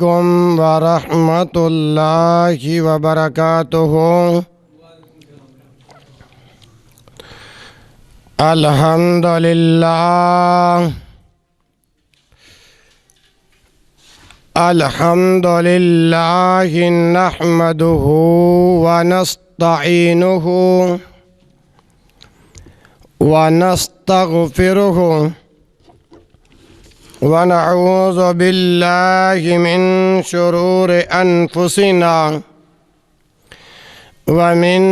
علیکم ورحمۃ اللہ وبرکاتہ۔ الحمد للہ نحمدہ ونستعینہ ونستغفرہ ونعوذ باللہ من شرور انفسنا ومن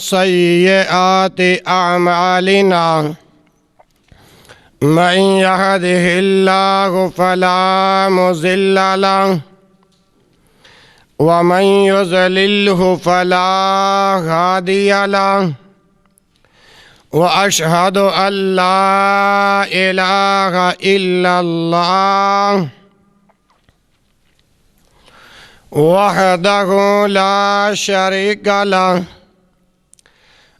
سیئات اعمالنا من یہدہ اللہ فلا مضل لہ ومن یضللہ فلا ہادی لہ وأشهد أن لا إله إلا الله وحده لا شريك له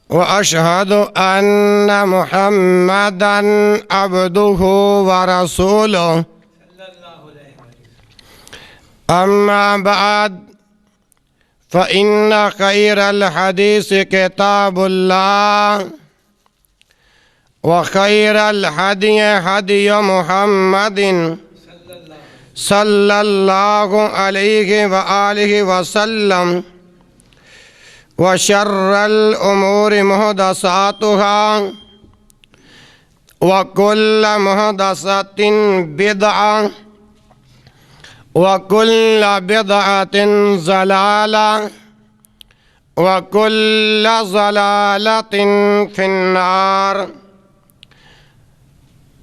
وأشهد أن محمدًا عبده ورسوله أما بعد فإن خير الحديث كتاب الله وخير الهدي هدي محمد صلى الله عليه وآله وسلم وشر الأمور محدثاتها وكل محدثة بدعة وكل بدعة ضلالة وكل ضلالة في النار۔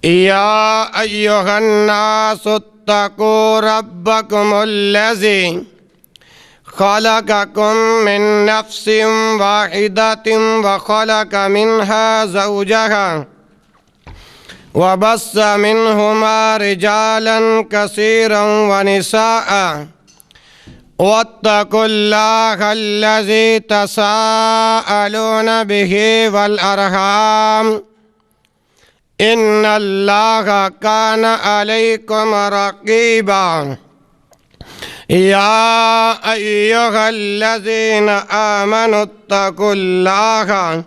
يا أيها الناس اتقوا ربكم الذي خلقكم من نفس واحدة وخلق منها زوجها وبث منهما رجالا كثيرا ونساء واتقوا الله الذي تساءلون به والأرحام إن الله كان عليكم رقيبا۔ يا أيها الذين آمنوا اتقوا الله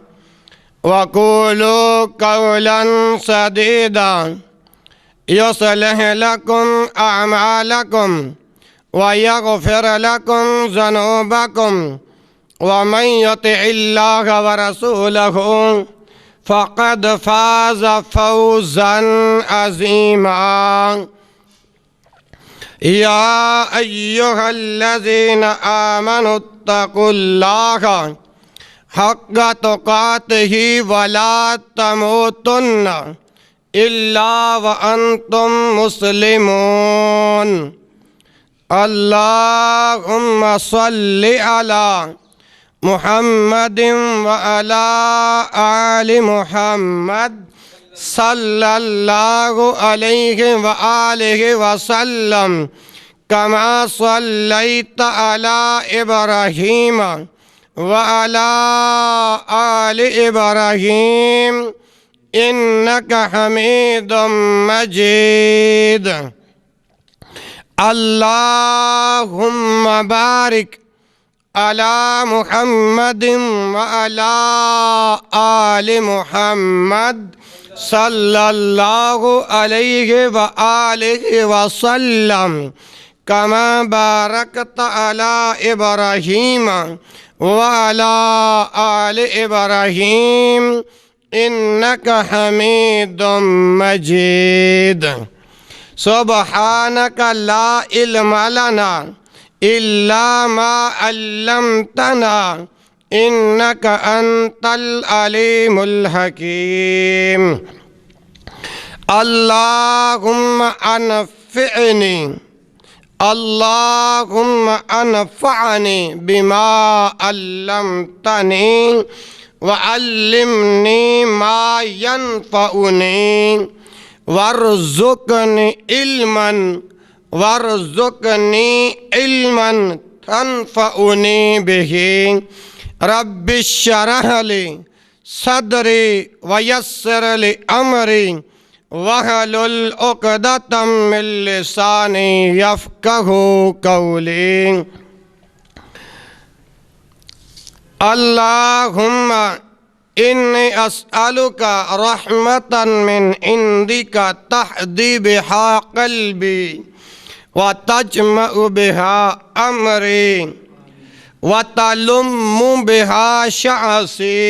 وقولوا قولا سديدا يصلح لكم أعمالكم ويغفر لكم ذنوبكم ومن يطع الله ورسوله فقد فاز فوزا عظيما۔ يا أيها الذين آمنوا اتقوا الله حق تقاته ولا تموتن إلا وأنتم مسلمون۔ اللهم صل على محمد وعلى آل محمد صلى الله عليه وآله وسلم كما صليت على إبراهيم وعلى آل إبراهيم إنك حميد مجيد۔ اللهم بارك على محمد وعلى آل محمد صلى الله عليه وآله وسلم كما باركت على إبراهيم وعلى آل إبراهيم إنك حميد مجيد۔ سبحانك لا علم لنا إلا ما علمتنا إنك أنت العليم الحكيم۔ اللهم أنفعني بما علمتني وعلمني ما ينفعني وارزقني علما تنفعني به۔ رب اشرح لي صدري ويسر لي أمري وَحْلُلْ عُقْدَةً مِّن لِّسَانِي يَفْقَهُوا قَوْلِي اللہم انی اسألک رحمة من عندک تہدی بہا قلبی وتجمع بہا امری وتلم بہا شعثی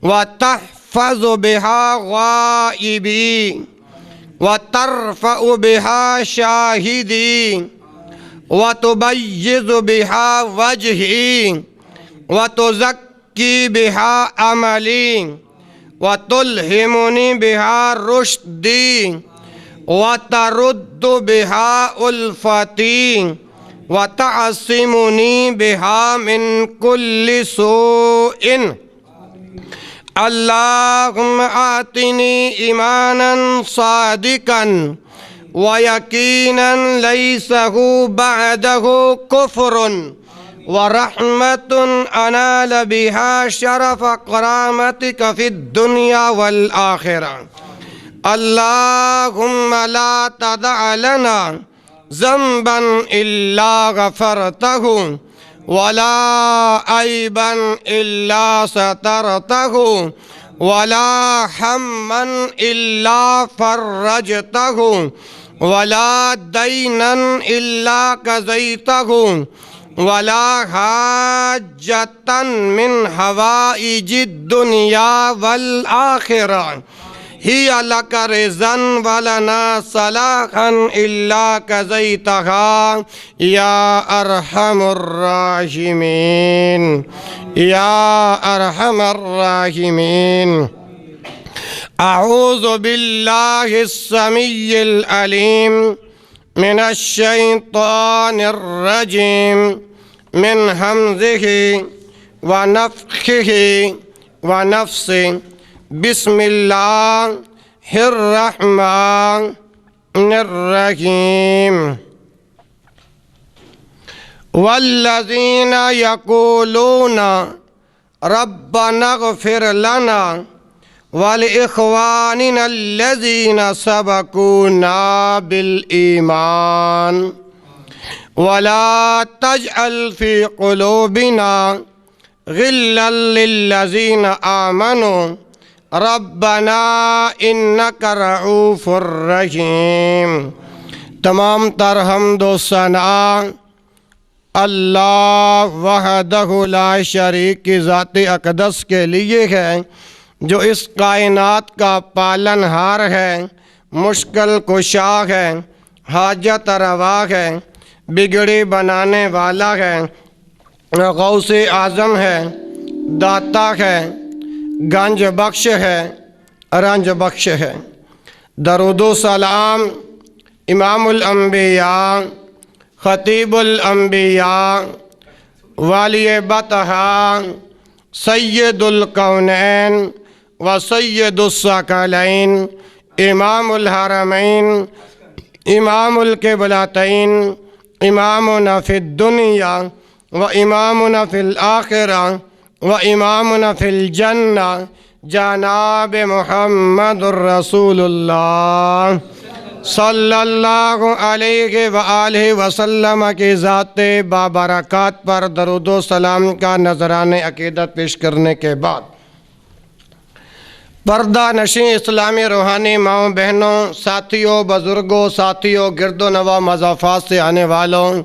وتحفظ بہا غائبی وترفع بہا شاہدی وتبیض بہا وجہی وتزکی بہا عملی وتلہمنی بہا رشدی وترد بہا الفتی وتعصمنی بہا من کل سوء اللہم آتنی ایمانا صادقا ویقینا لیسہ بعدہ کفر ورحمة أنال بها شرف کرامتك في الدنيا والآخرة اللهم لا تدع لنا ذنبا إلا غفرته ولا عيبا إلا سترته ولا هما إلا فرجته ولا دينا إلا قضيته ولا حاجة من حوائج الدنيا والآخرة هي لك رضا ولنا صلاحا إلا قضيتها يا أرحم الراحمين يا أرحم الراحمين أعوذ بالله السميع العليم من الشيطان الرجيم من همزه ونفخه ونفسه بسم الله الرحمن الرحيم والذين يقولون ربنا اغفر لنا وَلِإِخْوَانِنَا الَّذِينَ سَبَقُونَا بِالْإِيمَانِ وَلَا تَجْعَلْ فِي قُلُوبِنَا غِلًّا لِّلَّذِينَ آمَنُوا رَبَّنَا إِنَّكَ رَءُوفٌ رَحِيمٌ۔ تمام تر حمد و ثنا اللہ وحدہ لا شریک کی ذات اقدس کے لیے ہے، جو اس کائنات کا پالن ہار ہے، مشکل کشا ہے، حاجت روا ہے، بگڑی بنانے والا ہے، غوث اعظم ہے، داتا ہے، گنج بخش ہے، رنج بخش ہے۔ درود و سلام امام الانبیاء، خطیب الانبیاء، والی بطحا، سید الکونین و سید الثقلین، امام الحرمین، امام القبلتین، امامنا فی الدنیا و امامنا فی الآخرہ و امامنا فی الجنہ، جناب محمد الرسول اللہ صلی اللہ علیہ وآلہ وسلم کی ذات بابرکات پر درود و سلام کا نذرانِ عقیدت پیش کرنے کے بعد، پردہ نشین اسلامی روحانی ماؤں بہنوں، ساتھیوں، بزرگوں، ساتھیوں، گرد و نواح مضافات سے آنے والوں،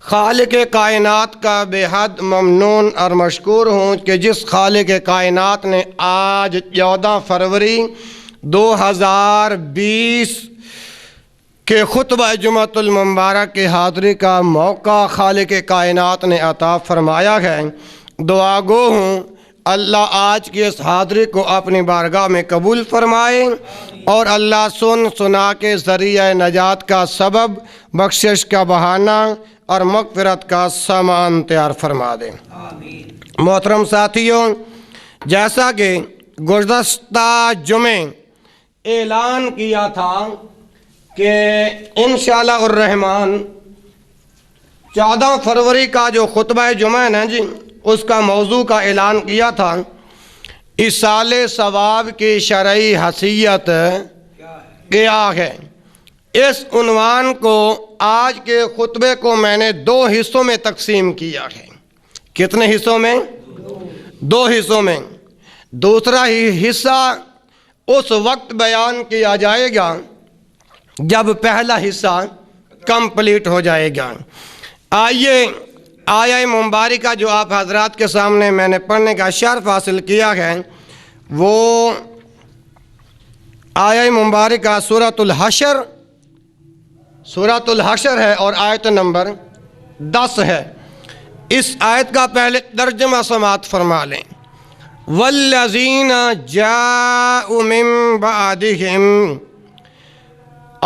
خالق کائنات کا بے حد ممنون اور مشکور ہوں کہ جس خالق کائنات نے آج 14 فروری 2020 کہ خطبہ جمعۃ المبارک کی حاضری کا موقع خالق کائنات نے عطا فرمایا ہے۔ دعا گو ہوں اللہ آج کی اس حاضری کو اپنی بارگاہ میں قبول فرمائے اور اللہ سنا کے ذریعہ نجات کا سبب، بخشش کا بہانہ اور مغفرت کا سامان تیار فرما دے۔ محترم ساتھیوں، جیسا کہ گزشتہ جمعے اعلان کیا تھا کہ انشاءاللہ الرحمن 14 فروری کا جو خطبہ جمعہ ہے جی، اس کا موضوع کا اعلان کیا تھا، ایصال ثواب کی شرعی حیثیت کیا ہے۔ اس عنوان کو آج کے خطبے کو میں نے 2 حصوں میں تقسیم کیا ہے۔ کتنے حصوں میں؟ 2 حصوں میں۔ دوسرا حصہ اس وقت بیان کیا جائے گا جب پہلا حصہ کمپلیٹ ہو جائے گا۔ آئیے آیہ مبارکہ جو آپ حضرات کے سامنے میں نے پڑھنے کا شرف حاصل کیا ہے، وہ آیہ مبارکہ سورۃ الحشر ہے اور آیت نمبر 10 ہے۔ اس آیت کا پہلے ترجمہ سماعت فرما لیں۔ والذین جاءوا من بعدہم،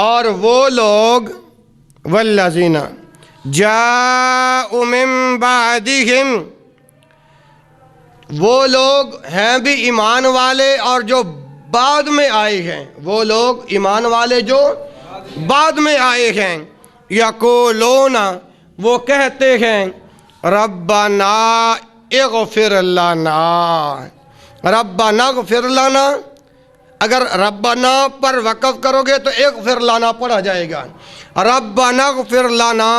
اور وہ لوگ، والذین جاءوا من بعدہم، وہ لوگ ہیں بھی ایمان والے اور جو بعد میں آئے ہیں، وہ لوگ ایمان والے جو بعد میں آئے ہیں، یقولون، وہ کہتے ہیں، ربنا اغفر لنا، ربنا اغفر لنا۔ اگر ربنا پر وقف کرو گے تو اغفر لنا پڑھا جائے گا۔ ربنا اغفر لنا،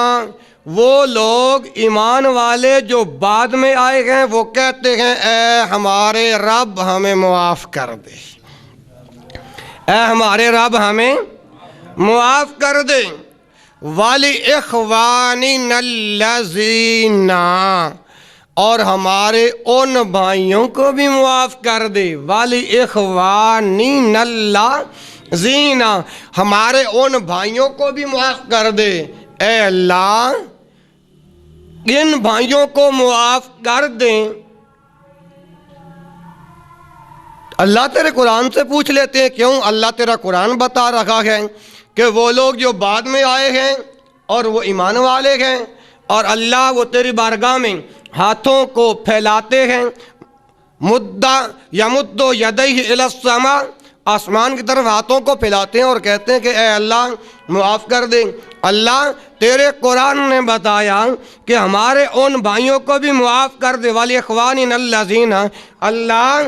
وہ لوگ ایمان والے جو بعد میں آئے ہیں وہ کہتے ہیں، اے ہمارے رب ہمیں معاف کر دے، اے ہمارے رب ہمیں معاف کر دے۔ وَلِإِخْوَانِنَا الَّذِينَ، اور ہمارے ان بھائیوں کو بھی معاف کر دے۔ وَلِإِخْوَانِنَا الَّذِينَ، ہمارے ان بھائیوں کو بھی معاف کر دے۔ اے اللہ ان بھائیوں کو معاف کر دیں۔ اللہ تیرے قرآن سے پوچھ لیتے ہیں، کیوں؟ اللہ تیرا قرآن بتا رہا ہے کہ وہ لوگ جو بعد میں آئے ہیں اور وہ ایمان والے ہیں، اور اللہ وہ تیری بارگاہ میں ہاتھوں کو پھیلاتے ہیں، یمد یدیہ الی السماء، آسمان کی طرف ہاتھوں کو پھیلاتے ہیں اور کہتے ہیں کہ اے اللہ معاف کر دے۔ اللہ تیرے قرآن نے بتایا کہ ہمارے ان بھائیوں کو بھی معاف کر دے۔ وَلِإِخْوَانِنَا الَّذِينَ، اللہ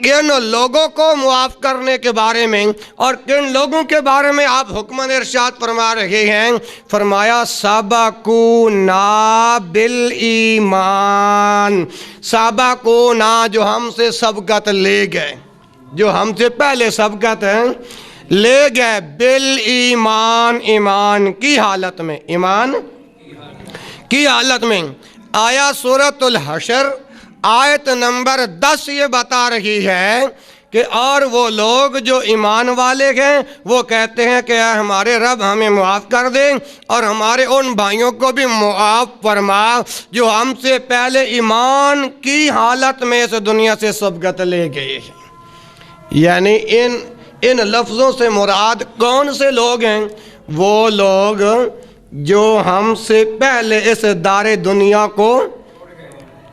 کن لوگوں کو معاف کرنے کے بارے میں اور کن لوگوں کے بارے میں آپ حکماً ارشاد فرما رہے ہیں؟ فرمایا سبقونا بالایمان، سبقونا، جو ہم سے سبقت لے گئے، جو ہم سے پہلے سبقت لے گئے، بالایمان، ایمان کی حالت میں، ایمان کی حالت میں۔ آیا سورۃ الحشر آیت نمبر 10 یہ بتا رہی ہے کہ اور وہ لوگ جو ایمان والے ہیں وہ کہتے ہیں کہ اے ہمارے رب ہمیں معاف کر دے اور ہمارے ان بھائیوں کو بھی معاف فرما جو ہم سے پہلے ایمان کی حالت میں اس دنیا سے سبقت لے گئے ہیں۔ یعنی ان لفظوں سے مراد کون سے لوگ ہیں؟ وہ لوگ جو ہم سے پہلے اس دار دنیا کو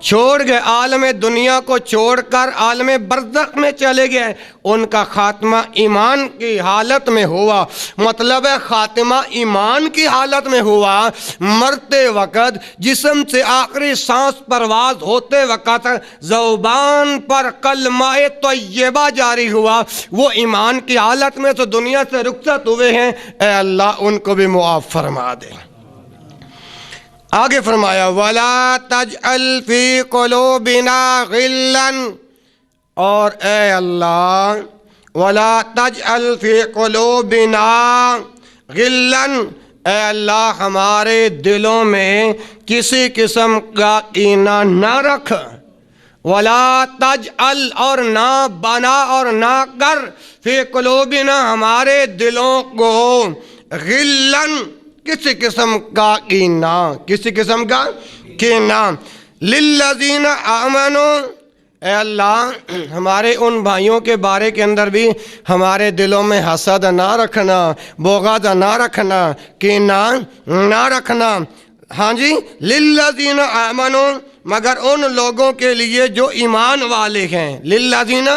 چھوڑ گئے، عالم دنیا کو چھوڑ کر عالم برزخ میں چلے گئے، ان کا خاتمہ ایمان کی حالت میں ہوا۔ مطلب ہے خاتمہ ایمان کی حالت میں ہوا، مرتے وقت جسم سے آخری سانس پرواز ہوتے وقت زبان پر کلمہ طیبہ جاری ہوا، وہ ایمان کی حالت میں تو دنیا سے رخصت ہوئے ہیں۔ اے اللہ ان کو بھی معاف فرما دے۔ آگے فرمایا وَلَا تَجْعَلْ فِي قُلُوبِنَا غِلًّا، اور اے اللہ وَلَا تَجْعَلْ فِي قُلُوبِنَا غِلًّا، اے اللہ ہمارے دلوں میں کسی قسم کا کینہ نہ رکھ۔ وَلَا تَجْعَلْ، اور نہ بنا اور نہ کر، فِي قُلُوبِنَا ہمارے دلوں کو، غِلًّا کسی قسم کا کینہ، کسی قسم کا کینہ، للذین آمنوا، اے اللہ ہمارے ان بھائیوں کے بارے کے اندر بھی ہمارے دلوں میں حسد نہ رکھنا، بغض نہ رکھنا، کینہ نہ رکھنا۔ ہاں جی، للذین آمنوا، مگر ان لوگوں کے لیے جو ایمان والے ہیں، للذین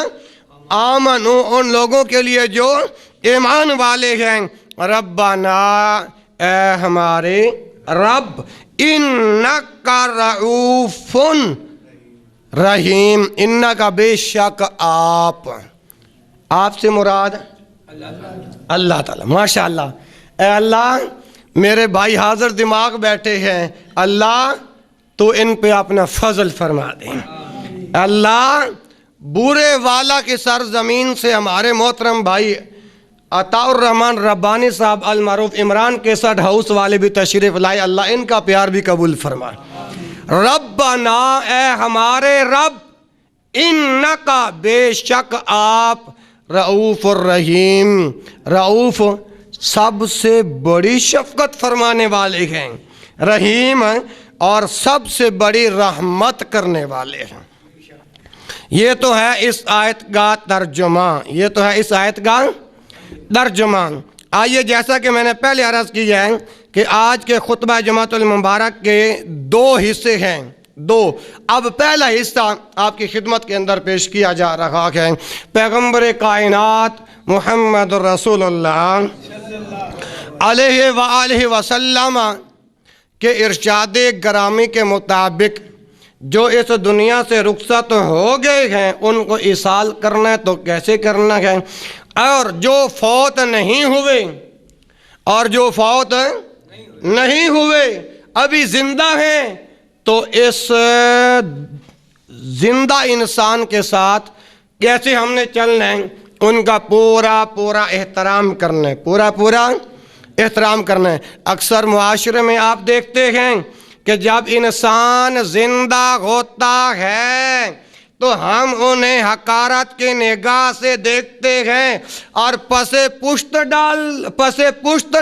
آمنوا، ان لوگوں کے لیے جو ایمان والے ہیں، ربنا، اے ہمارے رب، انکا رؤوف رحیم، انکا بے شک آپ سے مراد اللہ تعالیٰ. ماشاء اللہ. اے اللہ میرے بھائی حاضر دماغ بیٹھے ہیں، اللہ تو ان پہ اپنا فضل فرما دے. اللہ بورے والا کی سرزمین سے ہمارے محترم بھائی عطاء الرحمن ربانی صاحب المعروف عمران کیسٹ ہاؤس والے بھی تشریف لائے. اللہ ان کا پیار بھی قبول فرمائے. ربنا اے ہمارے رب، انکا بے شک آپ رؤوف الرحیم، رؤوف سب سے بڑی شفقت فرمانے والے ہیں، رحیم اور سب سے بڑی رحمت کرنے والے ہیں. یہ تو ہے اس آیت کا ترجمہ، یہ تو ہے اس آیت کا ترجمہ. آئیے جیسا کہ میں نے پہلے عرض کیا ہے کہ آج کے خطبہ جمعۃ المبارک کے دو حصے ہیں، دو. اب پہلا حصہ آپ کی خدمت کے اندر پیش کیا جا رہا ہے پیغمبر کائنات محمد رسول اللہ علیہ وآلہ وسلم کے ارشاد گرامی کے مطابق جو اس دنیا سے رخصت ہو گئے ہیں ان کو ایصال کرنا ہے تو کیسے کرنا ہے، اور جو فوت نہیں ہوئے، اور جو فوت نہیں ہوئے ابھی زندہ ہیں تو اس زندہ انسان کے ساتھ کیسے ہم نے چلنا ہے، ان کا پورا پورا احترام کرنا ہے، پورا پورا احترام کرنا ہے. اکثر معاشرے میں آپ دیکھتے ہیں کہ جب انسان زندہ ہوتا ہے تو ہم انہیں حقارت کی نگاہ سے دیکھتے ہیں اور پسے پشت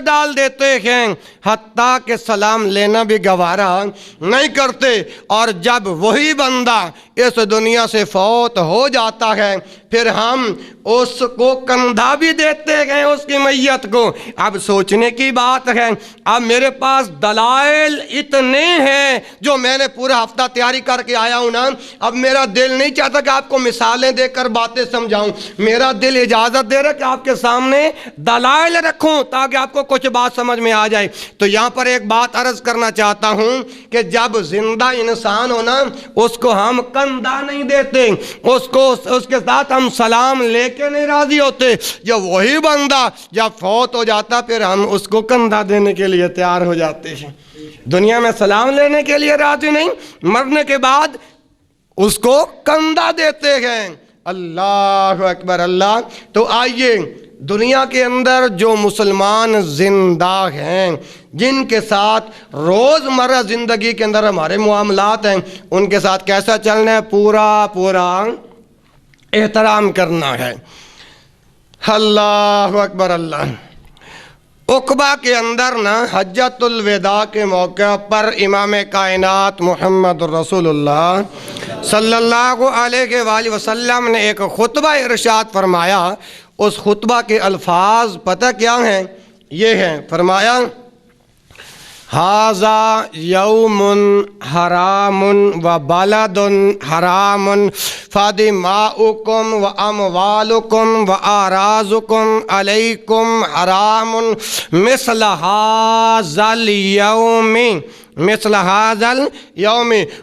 ڈال دیتے ہیں، حتیٰ کہ سلام لینا بھی گوارا نہیں کرتے. اور جب وہی بندہ اس دنیا سے فوت ہو جاتا ہے پھر ہم اس کو کندھا بھی دیتے ہیں اس کی میت کو. اب سوچنے کی بات ہے، اب میرے پاس دلائل اتنے ہیں جو میں نے پورا ہفتہ تیاری کر کے آیا ہوں نا. اب میرا دل نہیں چاہتا کہ آپ کو مثالیں دے کر باتیں سمجھاؤں، میرا دل اجازت دے رہا کہ آپ کے سامنے دلائل رکھوں تاکہ آپ کو کچھ بات سمجھ میں آ جائے. تو یہاں پر ایک بات عرض کرنا چاہتا ہوں کہ جب زندہ انسان ہونا اس کو ہم کندھا نہیں دیتے، اس کے ساتھ ہم سلام لے کے نہیں راضی ہوتے. جب وہی بندہ جب فوت ہو جاتا پھر ہم اس کو کندھا دینے کے لیے تیار ہو جاتے ہیں. دنیا میں سلام لینے کے لیے راضی نہیں، مرنے کے بعد اس کو کندھا دیتے ہیں. اللہ اکبر اللہ. تو آئیے دنیا کے اندر جو مسلمان زندہ ہیں جن کے ساتھ روزمرہ زندگی کے اندر ہمارے معاملات ہیں ان کے ساتھ کیسا چلنا ہے، پورا پورا احترام کرنا ہے. اللہ اکبر اللہ. عقبہ کے اندر نا حجۃ الوداع کے موقع پر امام کائنات محمد رسول اللہ صلی اللہ علیہ وآلہ وسلم نے ایک خطبہ ارشاد فرمایا. اس خطبہ کے الفاظ پتہ کیا ہیں؟ یہ ہیں، فرمایا ھذا یوم حرام و بلد حرام فدماؤکم و اموالکم و اعراضکم علیکم حرام مثل ھذا اليوم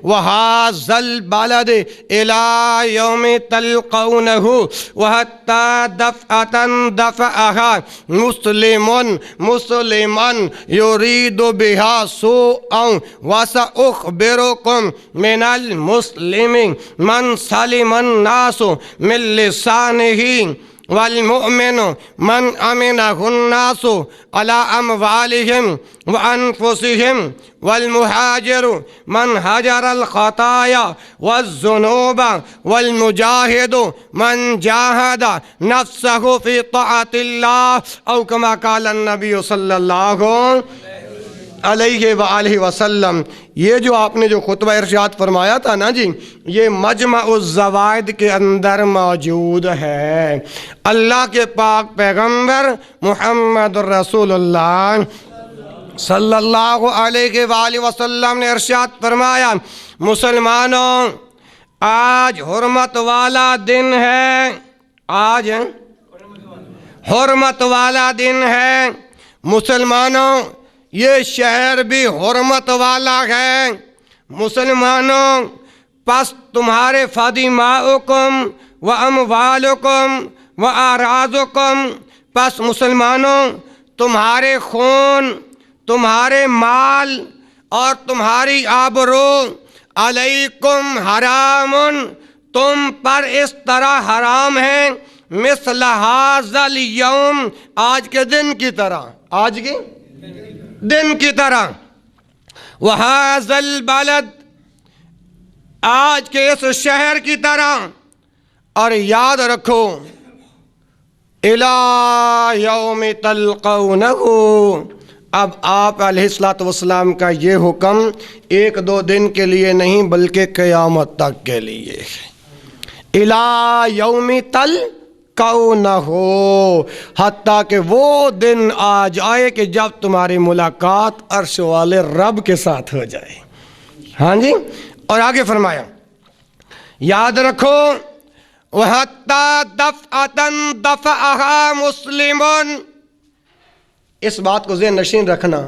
وهذا البلد إلى يوم تلقونه وحتى دفعها مسلما يريد بها سوءا وسأخبركم من المسلم من سلم الناس من لسانه والمؤمن من أمنه الناس على أموالهم وأنفسهم والمهاجر من هجر الخطايا والذنوب والمجاهد من جاهد نفسه في طاعة الله أو كما قال النبي صلى الله علیہ وآلہ وسلم. یہ جو آپ نے جو خطبہ ارشاد فرمایا تھا نا جی، یہ مجمع الزوائد کے اندر موجود ہے. اللہ کے پاک پیغمبر محمد رسول اللہ صلی اللہ علیہ وآلہ وسلم نے ارشاد فرمایا، مسلمانوں آج حرمت والا دن ہے، آج حرمت والا دن ہے. مسلمانوں یہ شہر بھی حرمت والا ہے. مسلمانوں پس تمہارے فدماؤکم و اموالکم و اعراضکم پس مسلمانوں تمہارے خون، تمہارے مال اور تمہاری آبرو علیکم حرام، تم پر اس طرح حرام ہے، مثل ھذا الیوم، آج کے دن کی طرح، آج کے دن کی طرح، وھذا البلد، آج کے اس شہر کی طرح، اور یاد رکھو الی یوم تلقونہ، اب آپ علیہ الصلوۃ والسلام کا یہ حکم ایک دو دن کے لیے نہیں بلکہ قیامت تک کے لیے، الی یوم تلقونہ، حتیٰ کہ وہ دن آ جائے کہ جب تمہاری ملاقات عرش والے رب کے ساتھ ہو جائے۔ ہاں جی، اور آگے فرمایا یاد رکھو وَحَتَّى دَفْعَةً دَفَعَهَا مُسْلِمٌ، اس بات کو ذہن نشین رکھنا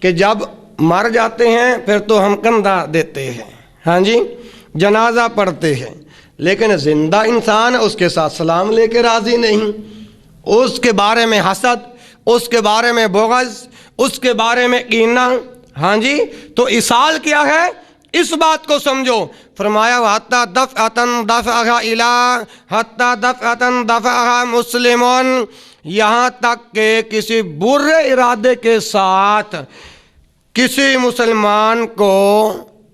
کہ جب مر جاتے ہیں پھر تو ہم کندھا دیتے ہیں، ہاں جی، جنازہ پڑھتے ہیں، لیکن زندہ انسان اس کے ساتھ سلام لے کے راضی نہیں، اس کے بارے میں حسد، اس کے بارے میں بغض، اس کے بارے میں کینہ، ہاں جی، تو اصال کیا ہے، اس بات کو سمجھو۔ فرمایا وَحَتَّى دَفْعَةً دَفَعَهَا إِلَىٰ حَتَّى دَفْعَةً دَفَعَهَا مُسْلِمٌ، یہاں تک کہ کسی برے ارادے کے ساتھ کسی مسلمان کو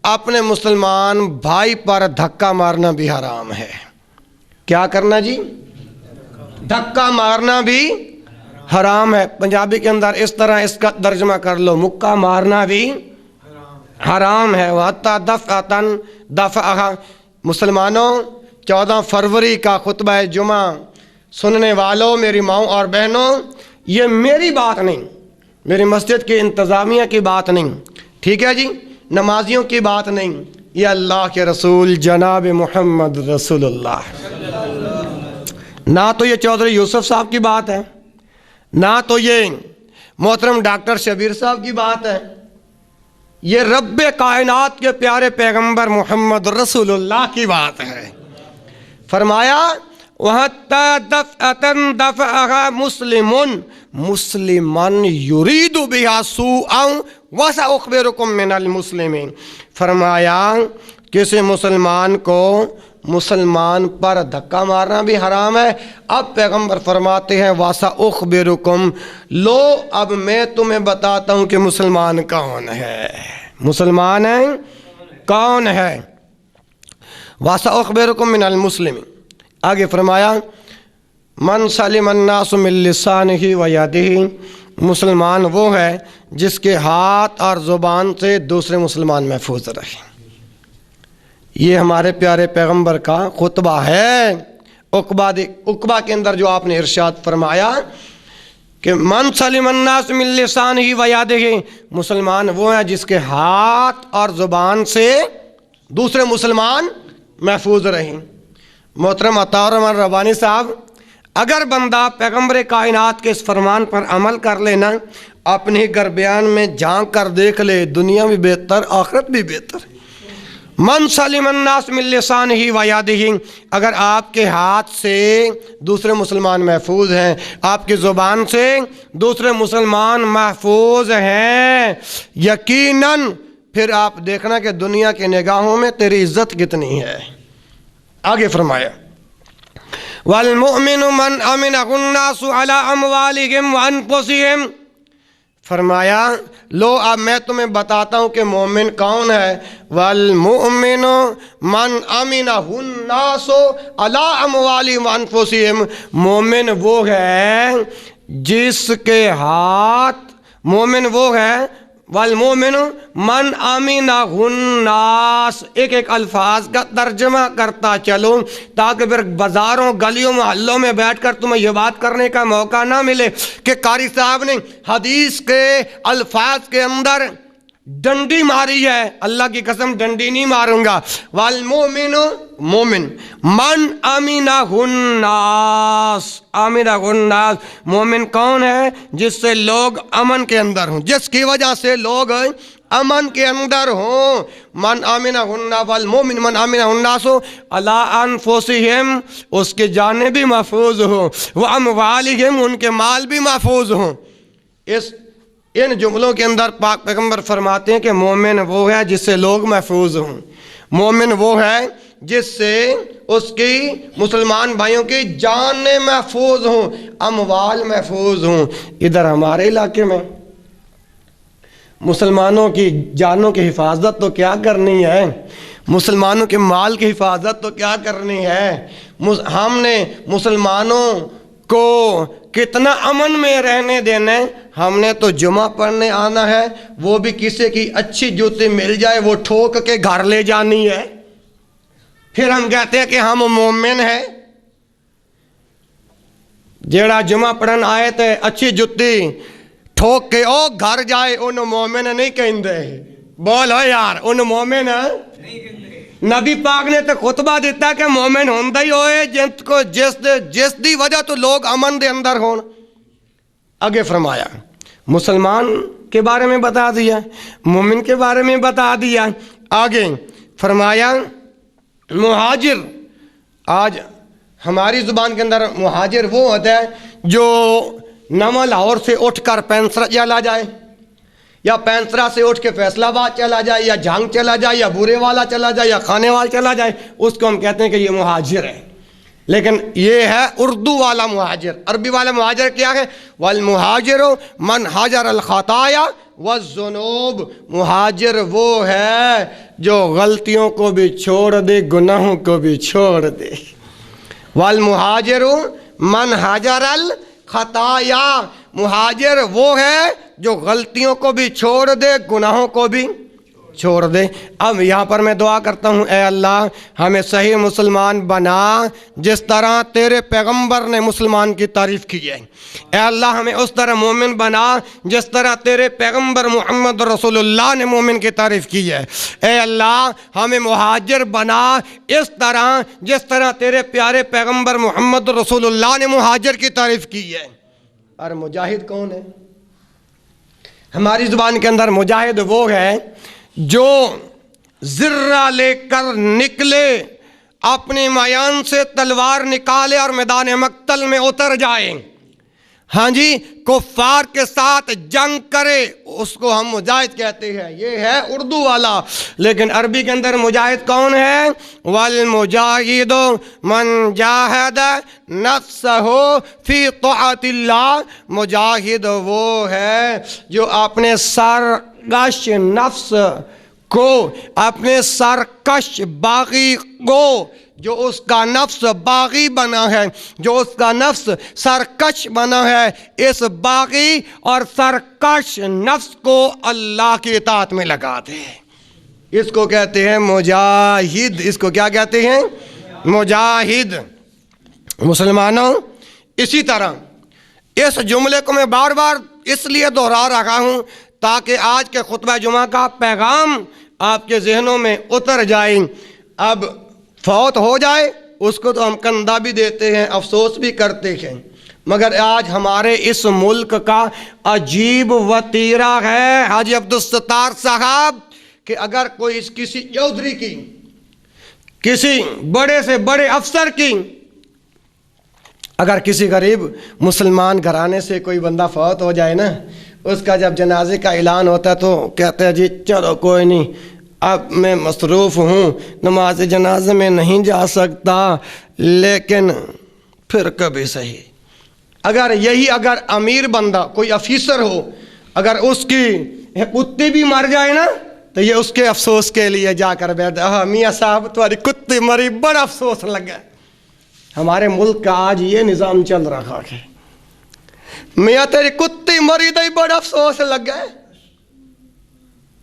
اپنے مسلمان بھائی پر دھکا مارنا بھی حرام ہے۔ کیا کرنا جی؟ دھکا مارنا بھی حرام ہے۔ پنجابی کے اندر اس طرح اس کا ترجمہ کر لو، مکہ مارنا بھی حرام ہے۔ وَحَتَّى دَفْعَةً دَفَعَهَا، مسلمانوں 14 فروری کا خطبہ جمعہ سننے والوں، میری ماؤں اور بہنوں، یہ میری بات نہیں، میری مسجد کی انتظامیہ کی بات نہیں، ٹھیک ہے جی، نمازیوں کی بات نہیں، یہ اللہ کے رسول جناب محمد رسول اللہ، نہ تو یہ چودھری یوسف صاحب کی بات ہے، نہ تو یہ محترم ڈاکٹر شبیر صاحب کی بات ہے، یہ رب کائنات کے پیارے پیغمبر محمد رسول اللہ کی بات ہے۔ فرمایا وَحَتَّى دَفْعَةً دَفَعَهَا مُسْلِمٌ مُسْلِمًا يُرِيدُ بِهَا سُوءًا وَسَأُخْبِرُكُم مِّنَ الْمُسْلِمِينَ، فرمایا کسی مسلمان کو مسلمان پر دھکا مارنا بھی حرام ہے۔ اب پیغمبر فرماتے ہیں وَسَأُخْبِرُكُم، لو اب میں تمہیں بتاتا ہوں کہ مسلمان کون ہے، مسلمان ہے کون ہے، وَسَأُخْبِرُكُم مِّنَ الْمُسْلِمِينَ۔ آگے فرمایا من سلم الناس من لسانہ و یدہ، مسلمان وہ ہے جس کے ہاتھ اور زبان سے دوسرے مسلمان محفوظ رہے۔ یہ ہمارے پیارے پیغمبر کا خطبہ ہے۔ عقبہ کے اندر جو آپ نے ارشاد فرمایا کہ من سلم الناس من لسانہ و یدہ، مسلمان وہ ہے جس کے ہاتھ اور زبان سے دوسرے مسلمان محفوظ رہیں۔ محترم عطا الرحمن ربانی صاحب، اگر بندہ پیغمبر کائنات کے اس فرمان پر عمل کر لینا، اپنے گربیان میں جھانک کر دیکھ لے، دنیا بھی بہتر آخرت بھی بہتر۔ من سلم الناس من لسانہ و یدہ، اگر آپ کے ہاتھ سے دوسرے مسلمان محفوظ ہیں، آپ کی زبان سے دوسرے مسلمان محفوظ ہیں، یقیناً پھر آپ دیکھنا کہ دنیا کی نگاہوں میں تیری عزت کتنی ہے۔ آگے فرمایا وَالْمُؤْمِنُ مَنْ أَمِنَهُ النَّاسُ عَلَىٰ أَمْوَالِهِمْ وَأَنفُسِهِمْ، فرمایا لو اب میں تمہیں بتاتا ہوں کہ مومن کون ہے۔ وَالْمُؤْمِنُ مَنْ أَمِنَهُ النَّاسُ عَلَىٰ أَمْوَالِهِمْ وَأَنفُسِهِمْ، مومن وہ ہے جس کے ہاتھ، مومن وہ ہے والمومن من امنہ الناس، ایک ایک الفاظ کا ترجمہ کرتا چلو تاکہ پھر بازاروں گلیوں محلوں میں بیٹھ کر تمہیں یہ بات کرنے کا موقع نہ ملے کہ قاری صاحب نے حدیث کے الفاظ کے اندر ڈنڈی ماری ہے۔ اللہ کی قسم ڈنڈی نہیں ماروں گا۔ والمومن، مومن، من امنہ الناس، امنہ الناس، مومن کون ہے؟ جس سے لوگ امن کے اندر ہوں، جس کی وجہ سے لوگ امن کے اندر ہوں. من آمنہ الناس والمومن من آمنہ الناس علی انفسہم، اس کے جانیں بھی محفوظ ہوں، واموالہم، ان کے مال بھی محفوظ ہوں. ان جملوں کے اندر پاک پیغمبر فرماتے ہیں کہ مومن وہ ہے جس سے لوگ محفوظ ہوں، مومن وہ ہے جس سے اس کی مسلمان بھائیوں کی جانیں محفوظ ہوں، اموال محفوظ ہوں. ادھر ہمارے علاقے میں مسلمانوں کی جانوں کی حفاظت تو کیا کرنی ہے، مسلمانوں کے مال کی حفاظت تو کیا کرنی ہے. ہم نے مسلمانوں کو کتنا امن میں رہنے دینا ہے. ہم نے تو جمعہ پڑھنے آنا ہے، وہ بھی کسی کی اچھی جوتی مل جائے وہ ٹھوک کے گھر لے جانی ہے. پھر ہم کہتے ہیں کہ ہم مومن ہیں. جیڑا جمعہ پڑھن آئے تھے اچھی جتی ٹھوک کے او گھر جائے ان مومن نہیں کہندے. بولو یار ان مومن نبی پاک نے تو خطبہ دیتا کہ مومن ہوندہ ہی ہوئے جس دی وجہ تو لوگ امن دے اندر ہون. آگے فرمایا مسلمان کے بارے میں بتا دیا، مومن کے بارے میں بتا دیا. آگے فرمایا مہاجر. آج ہماری زبان کے اندر مہاجر وہ ہوتا ہے جو نواں لاہور سے اٹھ کر پینسرا چلا جائے، یا پینسرا سے اٹھ کے فیصلہ آباد چلا جائے، یا جھانگ چلا جائے، یا بورے والا چلا جائے، یا خانے والا چلا جائے، اس کو ہم کہتے ہیں کہ یہ مہاجر ہے. لیکن یہ ہے اردو والا مہاجر. عربی والا مہاجر کیا ہے؟ والمہاجر من حاجر الخطایا والذنوب. مہاجر وہ ہے جو غلطیوں کو بھی چھوڑ دے، گناہوں کو بھی چھوڑ دے. والمہاجر من حاجر الخطایا. مہاجر وہ ہے جو غلطیوں کو بھی چھوڑ دے، گناہوں کو بھی چھوڑ دے. اب یہاں پر میں دعا کرتا ہوں اے اللہ ہمیں صحیح مسلمان بنا جس طرح تیرے پیغمبر نے مسلمان کی تعریف کی ہے. اے اللہ ہمیں اس طرح مومن بنا جس طرح تیرے پیغمبر محمد رسول اللہ نے مومن کی تعریف کی ہے. اے اللہ ہمیں مہاجر بنا اس طرح جس طرح تیرے پیارے پیغمبر محمد رسول اللہ نے مہاجر کی تعریف کی ہے. اور مجاہد کون ہے؟ ہماری زبان کے اندر مجاہد وہ ہے جو ذرہ لے کر نکلے، اپنے میان سے تلوار نکالے اور میدان مقتل میں اتر جائے. ہاں جی، کفار کے ساتھ جنگ کرے، اس کو ہم مجاہد کہتے ہیں. یہ ہے اردو والا. لیکن عربی کے اندر مجاہد کون ہے؟ والمجاہد من جاہد نفسہ فی طاعت اللہ. مجاہد وہ ہے جو اپنے سرکش نفس کو، اپنے سرکش باغی کو، جو اس کا نفس باغی بنا ہے، جو اس کا نفس سرکش بنا ہے، اس باغی اور سرکش نفس کو اللہ کی اطاعت میں لگا دے. اس کو کہتے ہیں مجاہد. اس کو کیا کہتے ہیں؟ مجاہد. مسلمانوں اسی طرح اس جملے کو میں بار بار اس لیے دہرا رہا ہوں تاکہ آج کے خطبہ جمعہ کا پیغام آپ کے ذہنوں میں اتر جائے. اب فوت ہو جائے اس کو تو ہم کندھا بھی دیتے ہیں، افسوس بھی کرتے ہیں، مگر آج ہمارے اس ملک کا عجیب وتیرہ ہے حاجی عبدالستار صاحب کہ اگر کوئی کسی چودھری کی، کسی بڑے سے بڑے افسر کی، اگر کسی غریب مسلمان گھرانے سے کوئی بندہ فوت ہو جائے نا، اس کا جب جنازے کا اعلان ہوتا ہے تو کہتے ہیں جی چلو کوئی نہیں، اب میں مصروف ہوں، نماز جنازے میں نہیں جا سکتا، لیکن پھر کبھی صحیح. اگر امیر بندہ کوئی افیسر ہو، اگر اس کی کتی بھی مر جائے نا تو یہ اس کے افسوس کے لیے جا کر بیٹھا، میاں صاحب تمہاری کتی مری بڑا افسوس لگا. ہمارے ملک کا آج یہ نظام چل رہا ہے، میاں تیری کتی مری دئی بڑا افسوس لگا.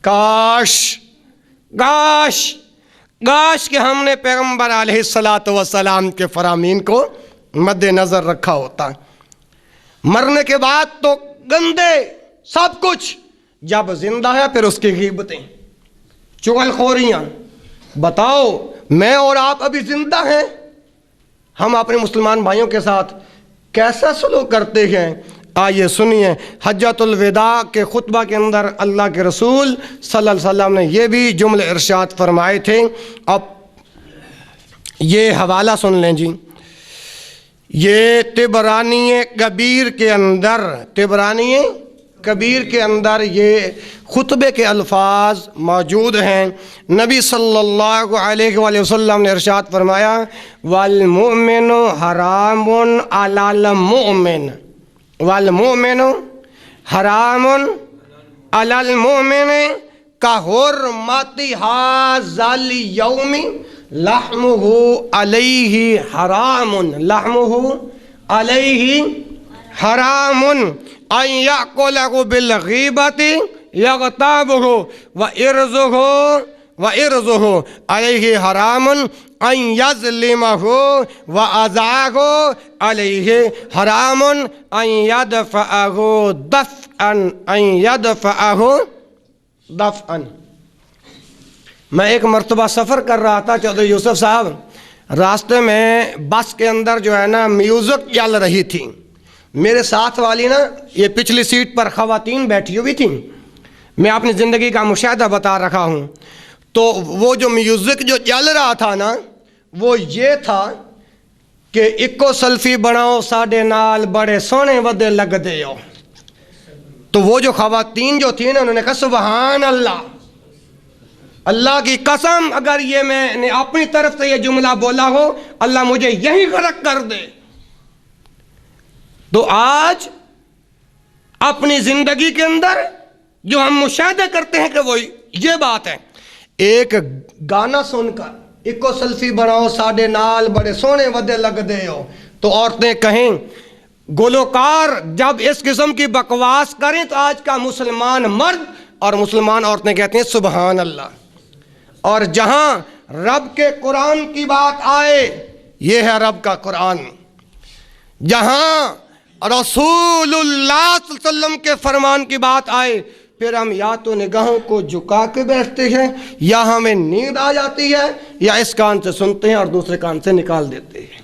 کاش کہ ہم نے پیغمبر علیہ السلام کے فرامین کو مد نظر رکھا ہوتا. مرنے کے بعد تو گندے سب کچھ، جب زندہ ہے پھر اس کی غیبتیں، چغل خوریاں. بتاؤ میں اور آپ ابھی زندہ ہیں، ہم اپنے مسلمان بھائیوں کے ساتھ کیسا سلوک کرتے ہیں؟ آئیے سنیے، حجۃ الوداع کے خطبہ کے اندر اللہ کے رسول صلی اللہ علیہ وسلم نے یہ بھی جملے ارشاد فرمائے تھے۔ اب یہ حوالہ سن لیں جی، یہ طبرانی کبیر کے اندر، طبرانی کبیر کے اندر یہ خطبے کے الفاظ موجود ہیں۔ نبی صلی اللہ علیہ وآلہ وسلم نے ارشاد فرمایا، والمؤمن حرام علی المؤمن، والمؤمن حرام علی المؤمن کحرمت ھذا الیوم لحمہ علیہ حرام، لحمہ علیہ حرام ان یأکلہ بالغیبۃ یغتابہ وعرضہ علیہ حرام ان یظلمہ وأذاہ علیہ حرام ان یدفعہ دفعا۔ میں ایک مرتبہ سفر کر رہا تھا چودھری یوسف صاحب، راستے میں بس کے اندر جو ہے نا میوزک چل رہی تھی، میرے ساتھ والی نا یہ پچھلی سیٹ پر خواتین بیٹھی ہوئی تھیں، میں اپنی زندگی کا مشاہدہ بتا رہا ہوں، تو وہ جو میوزک جو چل رہا تھا نا وہ یہ تھا کہ اکو سلفی بناؤ ساڈے نال بڑے سونے ودے لگ دے ہو۔ تو وہ جو خواتین جو تھیں نا انہوں نے کہا سبحان اللہ، اللہ کی قسم اگر یہ میں نے اپنی طرف سے یہ جملہ بولا ہو اللہ مجھے یہی غرق کر دے۔ تو آج اپنی زندگی کے اندر جو ہم مشاہدہ کرتے ہیں کہ وہ یہ بات ہے، ایک گانا سن کر اکو سلفی بناؤ ساڈے نال بڑے سونے ودے لگ دے ہو، تو عورتیں کہیں، گلوکار جب اس قسم کی بکواس کریں تو آج کا مسلمان مرد اور مسلمان عورتیں کہتے ہیں سبحان اللہ۔ اور جہاں رب کے قرآن کی بات آئے، یہ ہے رب کا قرآن، جہاں رسول اللہ صلی اللہ علیہ وسلم کے فرمان کی بات آئے پھر ہم یا تو نگاہوں کو جھکا کے بیٹھتے ہیں یا ہمیں نیند آ جاتی ہے یا اس کان سے سنتے ہیں اور دوسرے کان سے نکال دیتے ہیں۔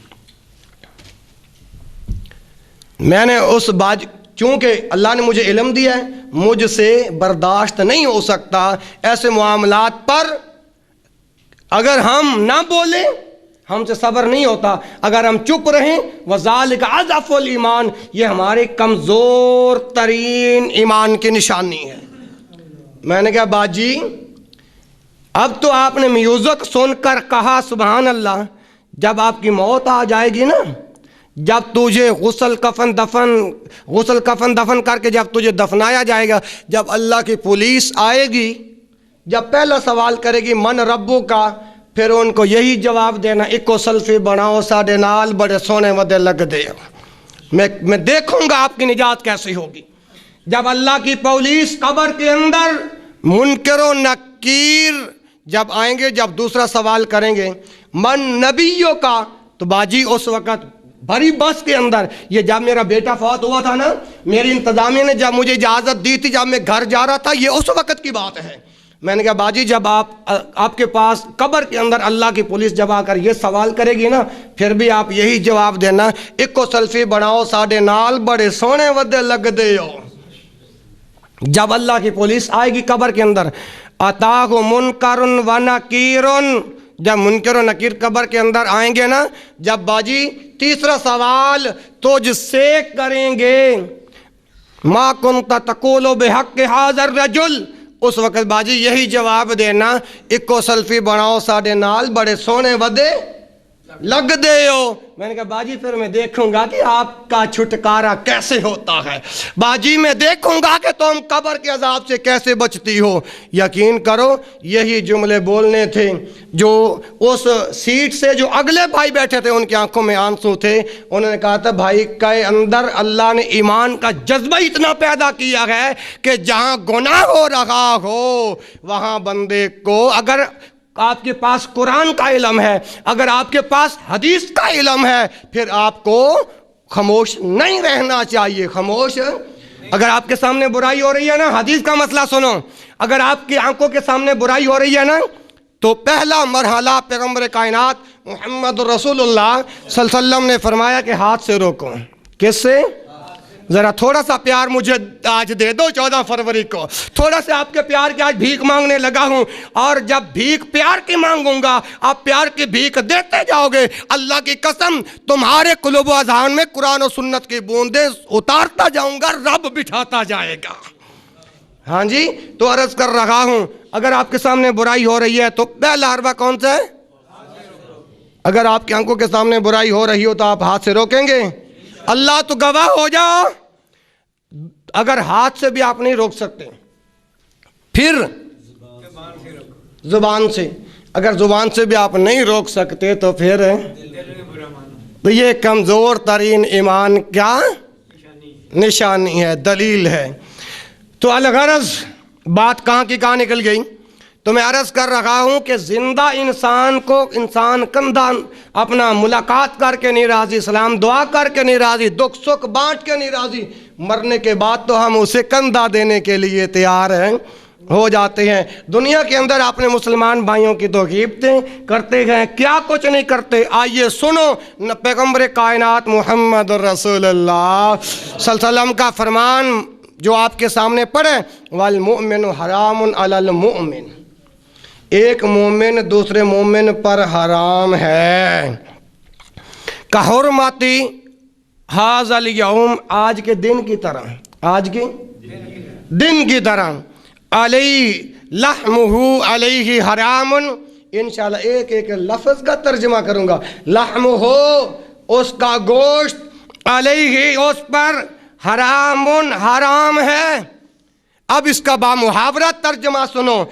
میں نے اس بات، چونکہ اللہ نے مجھے علم دیا ہے، مجھ سے برداشت نہیں ہو سکتا ایسے معاملات پر، اگر ہم نہ بولیں ہم سے صبر نہیں ہوتا، اگر ہم چپ رہیں وذالک اضعف الایمان، یہ ہمارے کمزور ترین ایمان کی نشانی ہے۔ میں نے کہا باجی اب تو آپ نے میوزک سن کر کہا سبحان اللہ، جب آپ کی موت آ جائے گی نا، جب تجھے غسل کفن دفن کر کے جب تجھے دفنایا جائے گا، جب اللہ کی پولیس آئے گی، جب پہلا سوال کرے گی من ربو کا، پھر ان کو یہی جواب دینا اکو سلفی بناؤ ساڈے نال بڑے سونے ودے لگ دے۔ میں دیکھوں گا آپ کی نجات کیسی ہوگی جب اللہ کی پولیس قبر کے اندر منکر و نکیر جب آئیں گے، جب دوسرا سوال کریں گے من نبیوں کا، تو باجی اس وقت بھری بس کے اندر، یہ جب میرا بیٹا فوت ہوا تھا نا، میری انتظامیہ نے جب مجھے اجازت دی تھی، جب میں گھر جا رہا تھا، یہ اس وقت کی بات ہے۔ میں نے کہا باجی جب آپ کے پاس قبر کے اندر اللہ کی پولیس جب آ کر یہ سوال کرے گی نا، پھر بھی آپ یہی جواب دینا اکو سلفی بناؤ ساڈے نال بڑے سونے ودے لگ دے ہو۔ جب اللہ کی پولیس آئے گی قبر کے اندر، اتاہ منکر و نکیر، جب منکر و نکیر قبر کے اندر آئیں گے نا، جب باجی تیسرا سوال تجھ سے کریں گے ما کنت تقول بحق ھذا الرجل، اس وقت باجی یہی جواب دینا اکو سلفی بناؤ ساڈے نال بڑے سونے ودے لگ دے ہو۔ میں نے کہا باجی پھر میں دیکھوں گا کہ آپ کا چھٹکارا کیسے ہوتا ہے، باجی میں دیکھوں گا کہ تم قبر کے عذاب سے کیسے بچتی ہو۔ یقین کرو یہی جملے بولنے تھے جو اس سیٹ سے جو اگلے بھائی بیٹھے تھے ان کی آنکھوں میں آنسو تھے، انہوں نے کہا تھا بھائی کے اندر اللہ نے ایمان کا جذبہ اتنا پیدا کیا ہے کہ جہاں گناہ ہو رہا ہو وہاں بندے کو، اگر آپ کے پاس قرآن کا علم ہے، اگر آپ کے پاس حدیث کا علم ہے، پھر آپ کو خاموش نہیں رہنا چاہیے، خاموش۔ اگر آپ کے سامنے برائی ہو رہی ہے نا، حدیث کا مسئلہ سنو، اگر آپ کی آنکھوں کے سامنے برائی ہو رہی ہے نا، تو پہلا مرحلہ پیغمبر کائنات محمد رسول اللہ صلی اللہ علیہ وسلم نے فرمایا کہ ہاتھ سے روکو۔ کس سے؟ ذرا تھوڑا سا پیار مجھے آج دے دو 14 فروری کو، تھوڑا سا آپ کے پیار کی آج بھیک مانگنے لگا ہوں، اور جب بھیک پیار کی مانگوں گا آپ پیار کی بھیک دیتے جاؤ گے، اللہ کی قسم تمہارے قلوب و اذہان میں قرآن و سنت کی بوندیں اتارتا جاؤں گا، رب بٹھاتا جائے گا۔ ہاں جی، تو عرض کر رہا ہوں اگر آپ کے سامنے برائی ہو رہی ہے تو پہلا حربہ کون سا ہے؟ اگر آپ کی آنکھوں کے سامنے برائی ہو رہی ہو تو آپ ہاتھ سے روکیں گے؟ اللہ تو گواہ ہو جاؤ، اگر ہاتھ سے بھی آپ نہیں روک سکتے پھر زبان سے، اگر زبان سے بھی آپ نہیں روک سکتے تو پھر تو یہ کمزور ترین ایمان کیا نشانی ہے، دلیل ہے۔ تو الغرض بات کہاں کی کہاں نکل گئی؟ تو میں عرض کر رہا ہوں کہ زندہ انسان کو انسان کندھا اپنا ملاقات کر کے نہیں راضی، سلام دعا کر کے نہیں راضی، دکھ سکھ بانٹ کے نہیں راضی، مرنے کے بعد تو ہم اسے کندھا دینے کے لیے تیار ہیں ہو جاتے ہیں۔ دنیا کے اندر اپنے مسلمان بھائیوں کی تو غیبتیں کرتے ہیں، کیا کچھ نہیں کرتے۔ آئیے سنو پیغمبر کائنات محمد رسول اللہ صلی اللہ علیہ وسلم کا فرمان جو آپ کے سامنے پڑھے، والمؤمن حرام علی المؤمن، ایک مومن دوسرے مومن پر حرام ہے، کحرمتی ھذا الیوم، آج کے دن کی طرح، آج کے دن کی طرح، علیہ لحمہ علیہ حرام، انشاءاللہ ایک ایک لفظ کا ترجمہ کروں گا، لحمہ اس کا گوشت، علیہ اس پر، حرام حرام ہے۔ اب اس کا بامحاورہ ترجمہ سنو،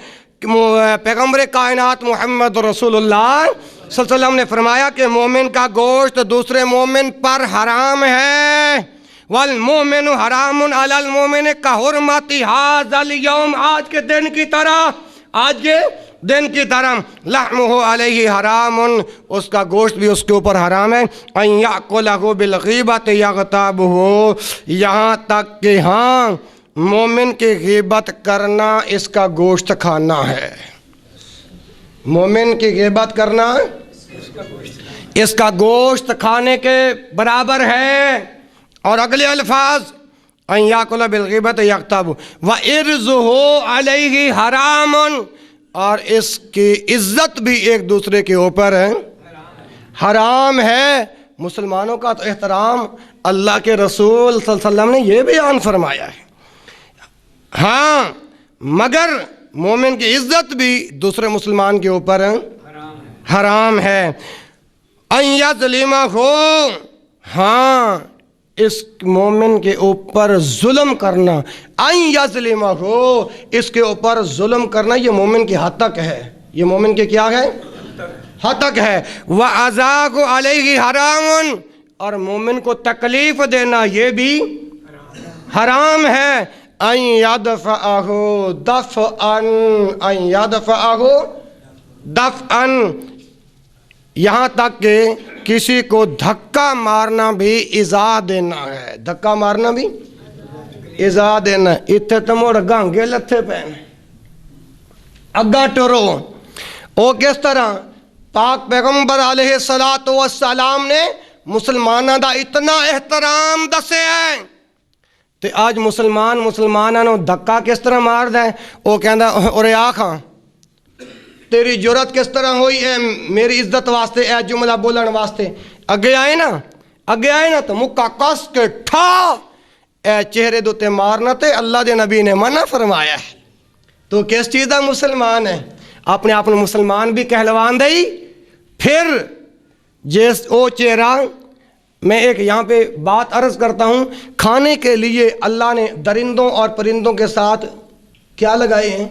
پیغمبر کائنات محمد رسول اللہ صلی اللہ علیہ وسلم نے فرمایا کہ مومن کا گوشت دوسرے مومن پر حرام ہے، والمومن حرام علی المومن کحرمت ھذا الیوم، آج کے دن کی طرح، آج کے دن کی طرح، لحمہ علیہ حرام، اس کا گوشت بھی اس کے اوپر حرام ہے، ان یأکلہ بالغیبۃ یغتابہ، یہاں تک کہ ہاں مومن کی غیبت کرنا اس کا گوشت کھانا ہے، مومن کی غیبت کرنا اس کا گوشت کھانے کے برابر ہے۔ اور اگلے الفاظ، ان یأکل بالغیبۃ یغتابہ وعرضہ علیہ حرام، اور اس کی عزت بھی ایک دوسرے کے اوپر ہے حرام ہے۔ مسلمانوں کا تو احترام اللہ کے رسول صلی اللہ علیہ وسلم نے یہ بیان فرمایا ہے، ہاں مگر مومن کی عزت بھی دوسرے مسلمان کے اوپر حرام ہے۔ ان یظلمہ، ہاں اس مومن کے اوپر ظلم کرنا، ان یظلمہ، اس کے اوپر ظلم کرنا، یہ مومن کی حد تک ہے، یہ مومن کے کیا ہے حد تک ہے۔ وَأَذَاقُ عَلَيْهِ حَرَامٌ، اور مومن کو تکلیف دینا یہ بھی حرام ہے۔ ان یدفعہ دفعا، ان یدفعہ دفعا، یہاں تک کہ کسی کو دھکا مارنا بھی ایذا دینا ہے، دھکا مارنا بھی ایذا دینا ہے۔ اتھے تموڑ گانگے لتھے پہنے اگا ٹرو، او کس طرح پاک پیغمبر علیہ السلام نے مسلمانہ دا اتنا احترام دسے ہیں، تے آج مسلمانہ نو دھکا کس طرح مار دیں، او کہندا اورے آکھاں تیری جرت کس طرح ہوئی ہے میری عزت واسطے، اے جملہ بولن واسطے، اگے آئے نا تو مکہ کس کے ٹھا اے چہرے دوتے مارنا تے اللہ دے نبی نے منع فرمایا ہے۔ تو کس چیز دا مسلمان ہے؟ اپنے آپ مسلمان بھی کہلوان دئی، پھر جیس او چہرہ، میں ایک یہاں پہ بات عرض کرتا ہوں، کھانے کے لیے اللہ نے درندوں اور پرندوں کے ساتھ کیا لگائے ہیں؟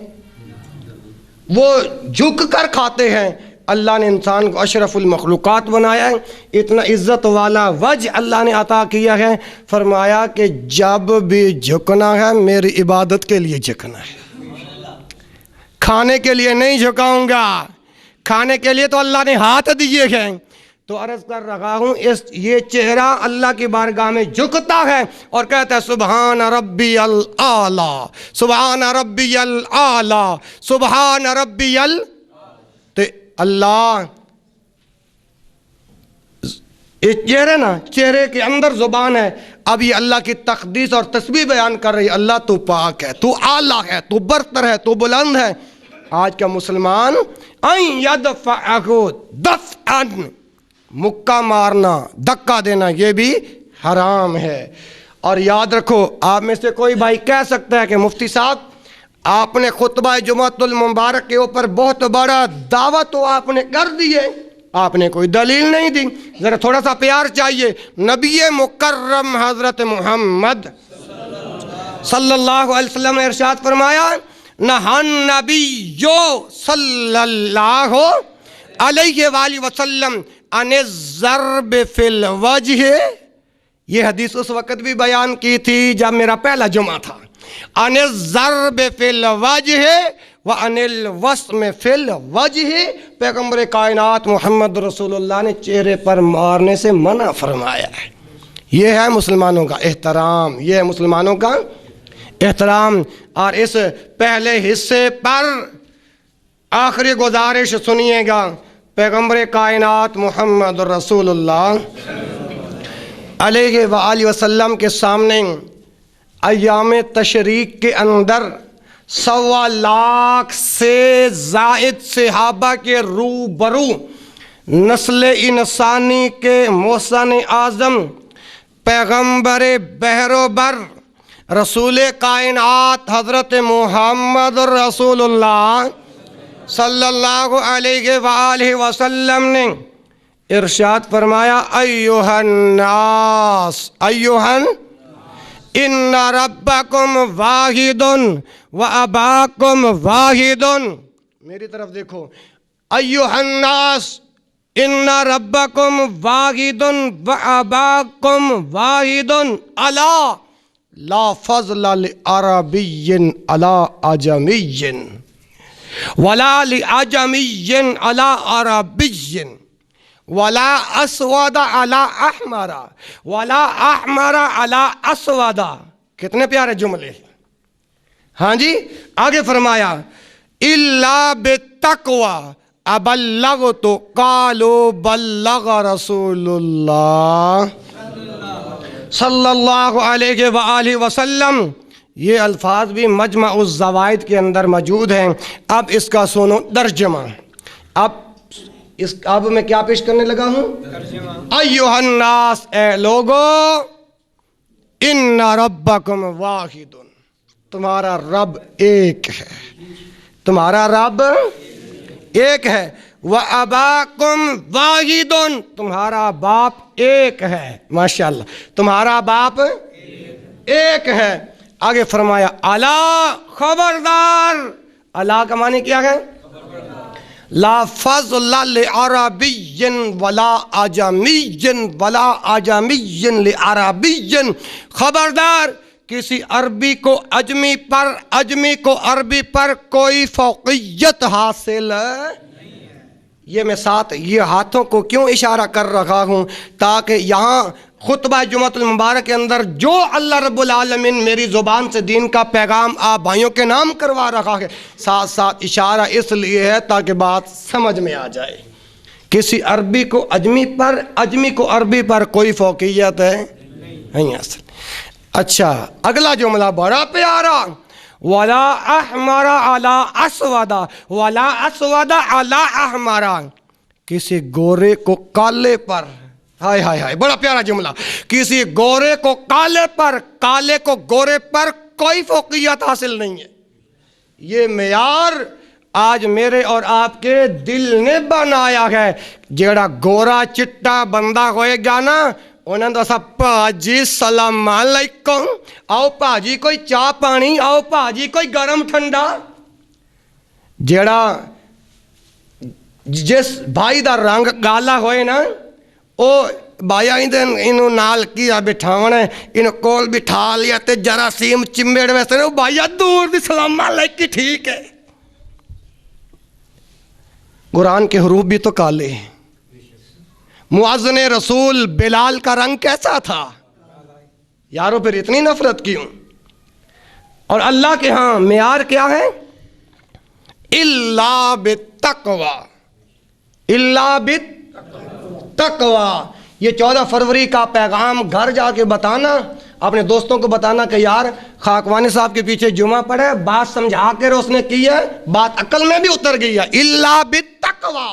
وہ جھک کر کھاتے ہیں۔ اللہ نے انسان کو اشرف المخلوقات بنایا ہے، اتنا عزت والا وجہ اللہ نے عطا کیا ہے، فرمایا کہ جب بھی جھکنا ہے میری عبادت کے لیے جھکنا ہے، کھانے کے لیے نہیں جھکاؤں گا، کھانے کے لیے تو اللہ نے ہاتھ دیے ہیں۔ تو عرض کر رہا ہوں یہ چہرہ اللہ کی بارگاہ میں جھکتا ہے اور کہتا ہے سبحان ربی الاعلیٰ، سبحان ربی الاعلیٰ، سبحان ربی اللہ یہ چہرے نا، چہرے کے اندر زبان ہے. اب یہ اللہ کی تقدیس اور تسبیح بیان کر رہی ہے. اللہ تو پاک ہے، تو اعلیٰ ہے، تو برتر ہے، تو بلند ہے. آج کا مسلمان این یدفعہ دفعا، مکہ مارنا، دھکا دینا، یہ بھی حرام ہے. اور یاد رکھو، آپ میں سے کوئی بھائی کہہ سکتا ہے کہ مفتی صاحب آپ نے خطبہ جمعۃ المبارک کے اوپر بہت بڑا دعویٰ تو آپ نے کر دی ہے، آپ نے کوئی دلیل نہیں دی. ذرا تھوڑا سا پیار چاہیے. نبی مکرم حضرت محمد صلی اللہ علیہ وسلم نے ارشاد فرمایا، نہان نبی صلی اللہ علیہ وآلہ وسلم عن الضرب فی الوجہ. یہ حدیث اس وقت بھی بیان کی تھی جب میرا پہلا جمعہ تھا. عن الضرب فی الوجہ وعن الوسم فی الوجہ. پیغمبر کائنات محمد رسول اللہ نے چہرے پر مارنے سے منع فرمایا ہے. یہ ہے مسلمانوں کا احترام، یہ ہے مسلمانوں کا احترام. اور اس پہلے حصے پر آخری گزارش سنیے گا. پیغمبر کائنات محمد رسول اللہ علیہ وآلہ وسلم کے سامنے ایام تشریق کے اندر 1.25 لاکھ سے زائد صحابہ کے روبرو نسل انسانی کے محسن اعظم پیغمبر بحر و بر رسول کائنات حضرت محمد رسول اللہ صلی اللہ علیہ وآلہ وسلم نے ارشاد فرمایا، ایھا الناس ایھا ان ربکم واحد و اباکم واحد. میری طرف دیکھو. ایھا الناس ان ربکم واحد و اباکم واحد الا لا فضل لعربی علی اعجمی ولا لعجمی علی عربی ولا اسود علی احمر ولا احمر علی اسود. کتنے پیارے جملے. ہاں جی، آگے فرمایا الا بالتقوی ابلغت قالوا بلغ رسول اللہ صلی اللہ علیہ وآلہ وسلم. یہ الفاظ بھی مجمع الزوائد کے اندر موجود ہیں. اب اس کا سنو ترجمہ. اب میں کیا پیش کرنے لگا ہوں؟ ایھا الناس، اے لوگو، ان ربکم واحد، تمہارا رب ایک ہے، تمہارا رب ایک ہے. وَأَبَاكُمْ وَاحِدٌ، تمہارا باپ ایک ہے. ماشاءاللہ، تمہارا باپ ایک ہے. آگے فرمایا الا، خبردار. الا کا معنی کیا ہے؟ لا فضل لعربی ولا اعجمی ولا اعجمی لعربی. خبردار، کسی عربی کو اجمی پر، اجمی کو عربی پر کوئی فوقیت حاصل. یہ میں ساتھ یہ ہاتھوں کو کیوں اشارہ کر رہا ہوں؟ تاکہ یہاں خطبہ جمعۃ المبارک کے اندر جو اللہ رب العالمین میری زبان سے دین کا پیغام آپ بھائیوں کے نام کروا رہا ہے، ساتھ ساتھ اشارہ اس لیے ہے تاکہ بات سمجھ میں آ جائے. کسی عربی کو اجمی پر، اجمی کو عربی پر کوئی فوقیت ہے نہیں حاصل. اچھا، اگلا جملہ بڑا پیارا. ولا احمر علی اسود ولا اسود علی احمر. کسی گورے کو کالے پر، ہائے ہائے ہائے، بڑا پیارا جملہ. کسی گورے کو کالے پر، کالے کو گورے پر کوئی فوقیت حاصل نہیں ہے. یہ معیار آج میرے اور آپ کے دل نے بنایا ہے. جیڑا گورا چٹا بندہ ہوئے گا نا، انہوں نے دسا پاجی سلام علیکم، آؤ پاجی کوئی چاہ پانی، آؤ پاجی کوئی گرم ٹھنڈا. جیڑا جس بھائی دا رنگ گالا ہوئے نا، او بایا انہوں نال کیا بٹھاونا ہے، انہوں کول بٹھا لیا تے جراثیم چمبیڑ ویسے نا، بایا دور دی سلام علیکم ٹھیک ہے. قرآن کے حروف بھی تو کالے ہیں. مؤذن رسول بلال کا رنگ کیسا تھا؟ یارو پھر اتنی نفرت کیوں؟ اور اللہ کے ہاں معیار کیا ہے؟ الا بالتقوی، الا بالتقوی. یہ 14 فروری کا پیغام گھر جا کے بتانا، اپنے دوستوں کو بتانا کہ یار خاکوانی صاحب کے پیچھے جمعہ پڑھے، بات سمجھا کے روشنے کی ہے، بات عقل میں بھی اتر گئی ہے۔ الا بالتقوی،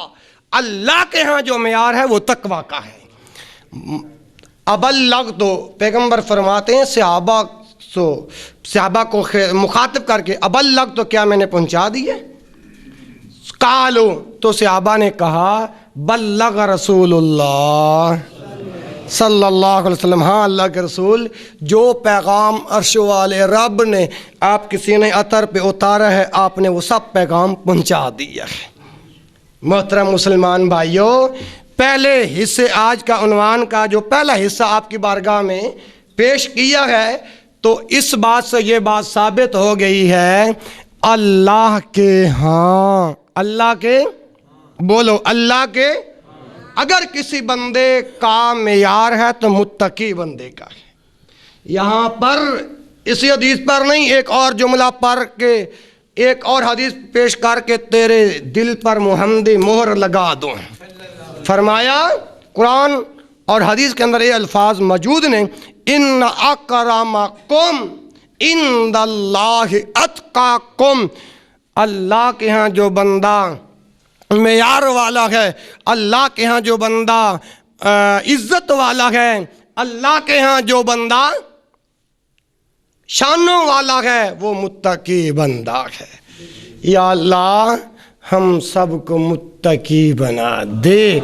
اللہ کے ہاں جو معیار ہے وہ تقوی کا ہے۔ ابلغ تو پیغمبر فرماتے ہیں صحابہ کو مخاطب کر کے، ابلغ تو کیا میں نے پہنچا دی ہے؟ قالو تو صحابہ نے کہا بلغ رسول اللہ صلی اللہ علیہ وسلم، ہاں اللہ کے رسول جو پیغام عرش والے رب نے آپ کے سینہ اطہر پہ اتارا ہے، آپ نے وہ سب پیغام پہنچا دیا ہے۔ محترم مسلمان بھائیوں، پہلے حصے آج کا عنوان کا جو پہلا حصہ آپ کی بارگاہ میں پیش کیا ہے، تو اس بات سے یہ بات ثابت ہو گئی ہے اللہ کے ہاں، اللہ کے بولو، اللہ کے اگر کسی بندے کا معیار ہے تو متقی بندے کا ہے۔ یہاں پر اسی حدیث پر نہیں، ایک اور جملہ پڑھ کے ایک اور حدیث پیش کر کے تیرے دل پر محمدی مہر لگا دوں۔ فرمایا قرآن اور حدیث کے اندر یہ الفاظ موجود ہیں، ان اکرمکم عند اللہ اتقاکم، اللہ کے ہاں جو بندہ معیار والا ہے، اللہ کے ہاں جو بندہ عزت والا ہے، اللہ کے ہاں جو بندہ شانوں والا ہے، وہ متقی بندہ ہے۔ یا اللہ ہم سب کو متقی بنا دے۔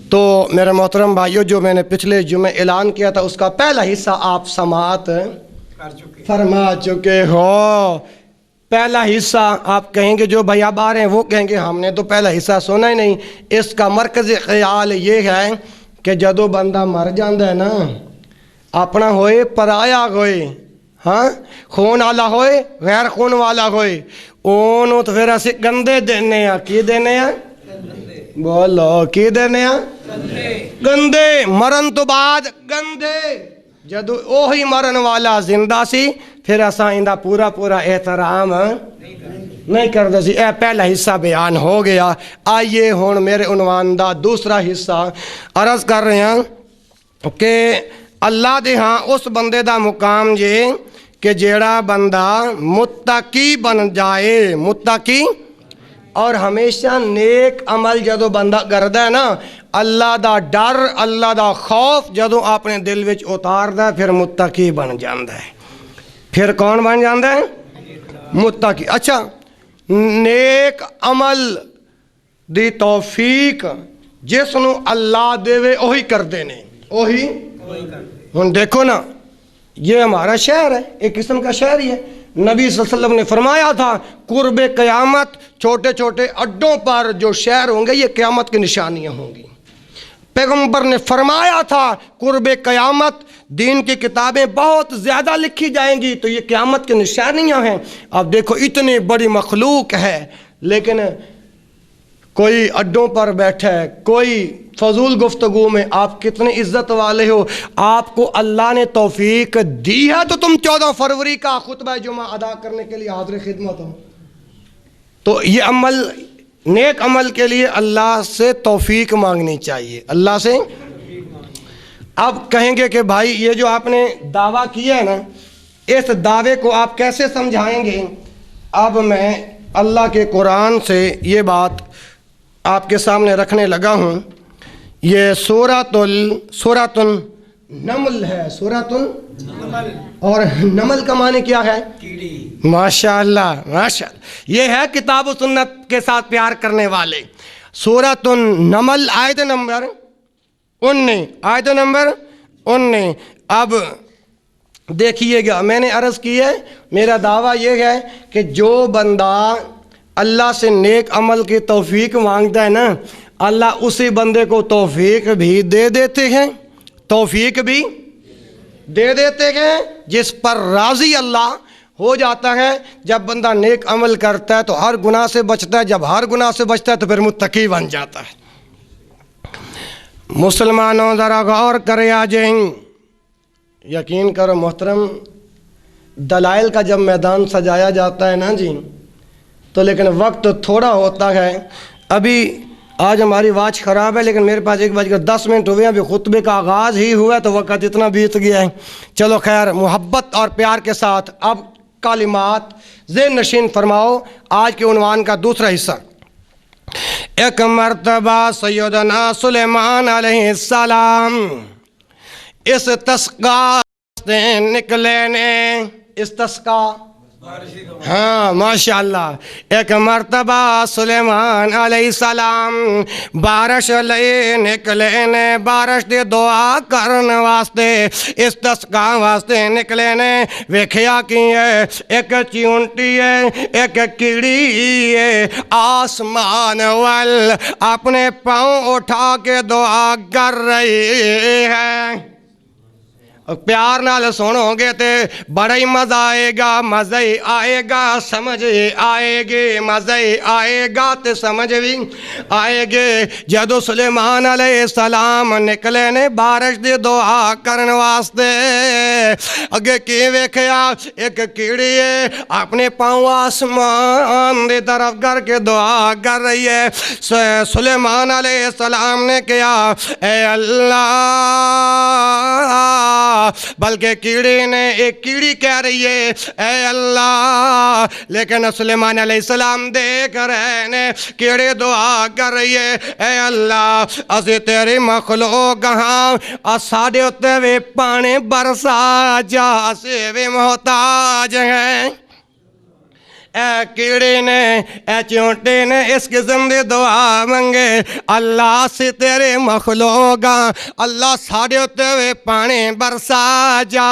تو میرے محترم بھائیو، جو میں نے پچھلے جمعے اعلان کیا تھا اس کا پہلا حصہ آپ سماعت فرما چکے ہو۔ پہلا حصہ آپ کہیں گے جو بھائی اب آ رہے ہیں وہ کہیں گے ہم نے تو پہلا حصہ سنا ہی نہیں۔ اس کا مرکزی خیال یہ ہے کہ جدو بندہ مر جاندہ ہے نا، اپنا ہوئے پرایا ہوئے، ہاں خون والا ہوئے غیر خون والا ہوئے، انہوں تو پھر اسے گندے دینے ہیں۔ کی دینے ہیں؟ بولو کی دینے ہیں؟ گندے۔ مرن تو بعد گندے، جدو اوہی مرن والا زندہ سی پھر اساں اندہ پورا احترام نہیں کردے سی۔ اے پہلا حصہ بیان ہو گیا۔ آئیے ہون میرے عنوان دا دوسرا حصہ عرض کر رہے ہیں کہ اللہ دے ہاں اس بندے دا مقام یہ کہ جیڑا بندہ متقی بن جائے، متقی اور ہمیشہ نیک عمل جدو بندہ کردہ ہے نا، اللہ دا ڈر، اللہ دا خوف جدو اپنے دل وچ اتار دا پھر متقی بن جاندہ ہے۔ پھر کون بن جاندہ ہے؟ متقی۔ اچھا، نیک عمل دی توفیق جس نو اللہ دے وے اوہی کر دینے، اوہی ہن دیکھو نا، یہ ہمارا شہر ہے، ایک قسم کا شہر ہی ہے۔ نبی صلی اللہ علیہ وسلم نے فرمایا تھا قرب قیامت چھوٹے چھوٹے اڈوں پر جو شہر ہوں گے یہ قیامت کی نشانیاں ہوں گی۔ پیغمبر نے فرمایا تھا قرب قیامت دین کی کتابیں بہت زیادہ لکھی جائیں گی، تو یہ قیامت کی نشانیاں ہیں۔ اب دیکھو اتنی بڑی مخلوق ہے لیکن کوئی اڈوں پر بیٹھا ہے، کوئی فضول گفتگو میں، آپ کتنے عزت والے ہو، آپ کو اللہ نے توفیق دی ہے تو تم 14 فروری کا خطبہ جمعہ ادا کرنے کے لیے حاضر خدمت ہو۔ تو یہ عمل، نیک عمل کے لیے اللہ سے توفیق مانگنی چاہیے، اللہ سے۔ اب کہیں گے کہ بھائی یہ جو آپ نے دعویٰ کیا ہے نا، اس دعوے کو آپ کیسے سمجھائیں گے؟ اب میں اللہ کے قرآن سے یہ بات آپ کے سامنے رکھنے لگا ہوں۔ یہ سورۃ النمل ہے، سورۃ النمل، اور نمل کا معنی کیا ہے؟ ماشاءاللہ ماشاءاللہ، یہ ہے کتاب و سنت کے ساتھ پیار کرنے والے۔ سورۃ النمل آیت نمبر 19، آیت نمبر 19۔ اب دیکھیے گا، میں نے عرض کی ہے، میرا دعویٰ یہ ہے کہ جو بندہ اللہ سے نیک عمل کی توفیق مانگتا ہے نا، اللہ اسی بندے کو توفیق بھی دے دیتے ہیں، توفیق بھی دے دیتے ہیں، جس پر راضی اللہ ہو جاتا ہے۔ جب بندہ نیک عمل کرتا ہے تو ہر گناہ سے بچتا ہے، جب ہر گناہ سے بچتا ہے تو پھر متقی بن جاتا ہے۔ مسلمانوں ذرا غور کرے آ جائیں، یقین کرو محترم، دلائل کا جب میدان سجایا جاتا ہے نا جی، تو لیکن وقت تھوڑا ہوتا ہے۔ ابھی آج ہماری واچ خراب ہے لیکن میرے پاس 1:10 ہوئے ہیں، ابھی خطبے کا آغاز ہی ہوا ہے تو وقت اتنا بیت گیا ہے۔ چلو خیر، محبت اور پیار کے ساتھ اب کلمات ذہن نشین فرماؤ آج کے عنوان کا دوسرا حصہ۔ ایک مرتبہ سیدنا سلیمان علیہ السلام استسقا سے نکلے نے، استسقا، ہاں ماشاءاللہ، ایک مرتبہ سلیمان علیہ السلام بارش لے نکلے نے، بارش دی دعا کرن واسطے، استسقا واسطے نکلے نے۔ ویکھیا کی ہے، ایک چیونٹی ہے، ایک کیڑی ہے، آسمان وال اپنے پاؤں اٹھا کے دعا کر رہی ہے۔ پیار نال سنو گے تے بڑا ہی مزہ آئے گا، مزہ ہی آئے گا، سمجھ ہی آئے گی، مزہ ہی آئے گا تے سمجھ بھی آئے گے۔ جدو سلیمان علیہ السلام نکلے نے بارش دی دعا کرن واسطے، اگے کی ویکھیا ایک کیڑی ہے اپنے پاؤں آسمان دی طرف کر کے دعا کر رہی ہے۔ سلیمان علیہ السلام نے کہا اے اللہ، بلکہ کیڑی نے، ایک کیڑی کہہ رہی ہے اے اللہ، لیکن سلیمان علیہ السلام دیکھ رہے نے کیڑی دعا کر رہی ہے اے اللہ، اسی تیری مخلوق ہاں، ساڑے اتے وے پانے برسا جا، اسی وے محتاج ہیں۔ اے کیڑے نے، اے چونٹے نے اس قسم دی دعا منگے، اللہ سے تیرے مخلوق، اللہ ساڑے اتے وے پانے برسا جا۔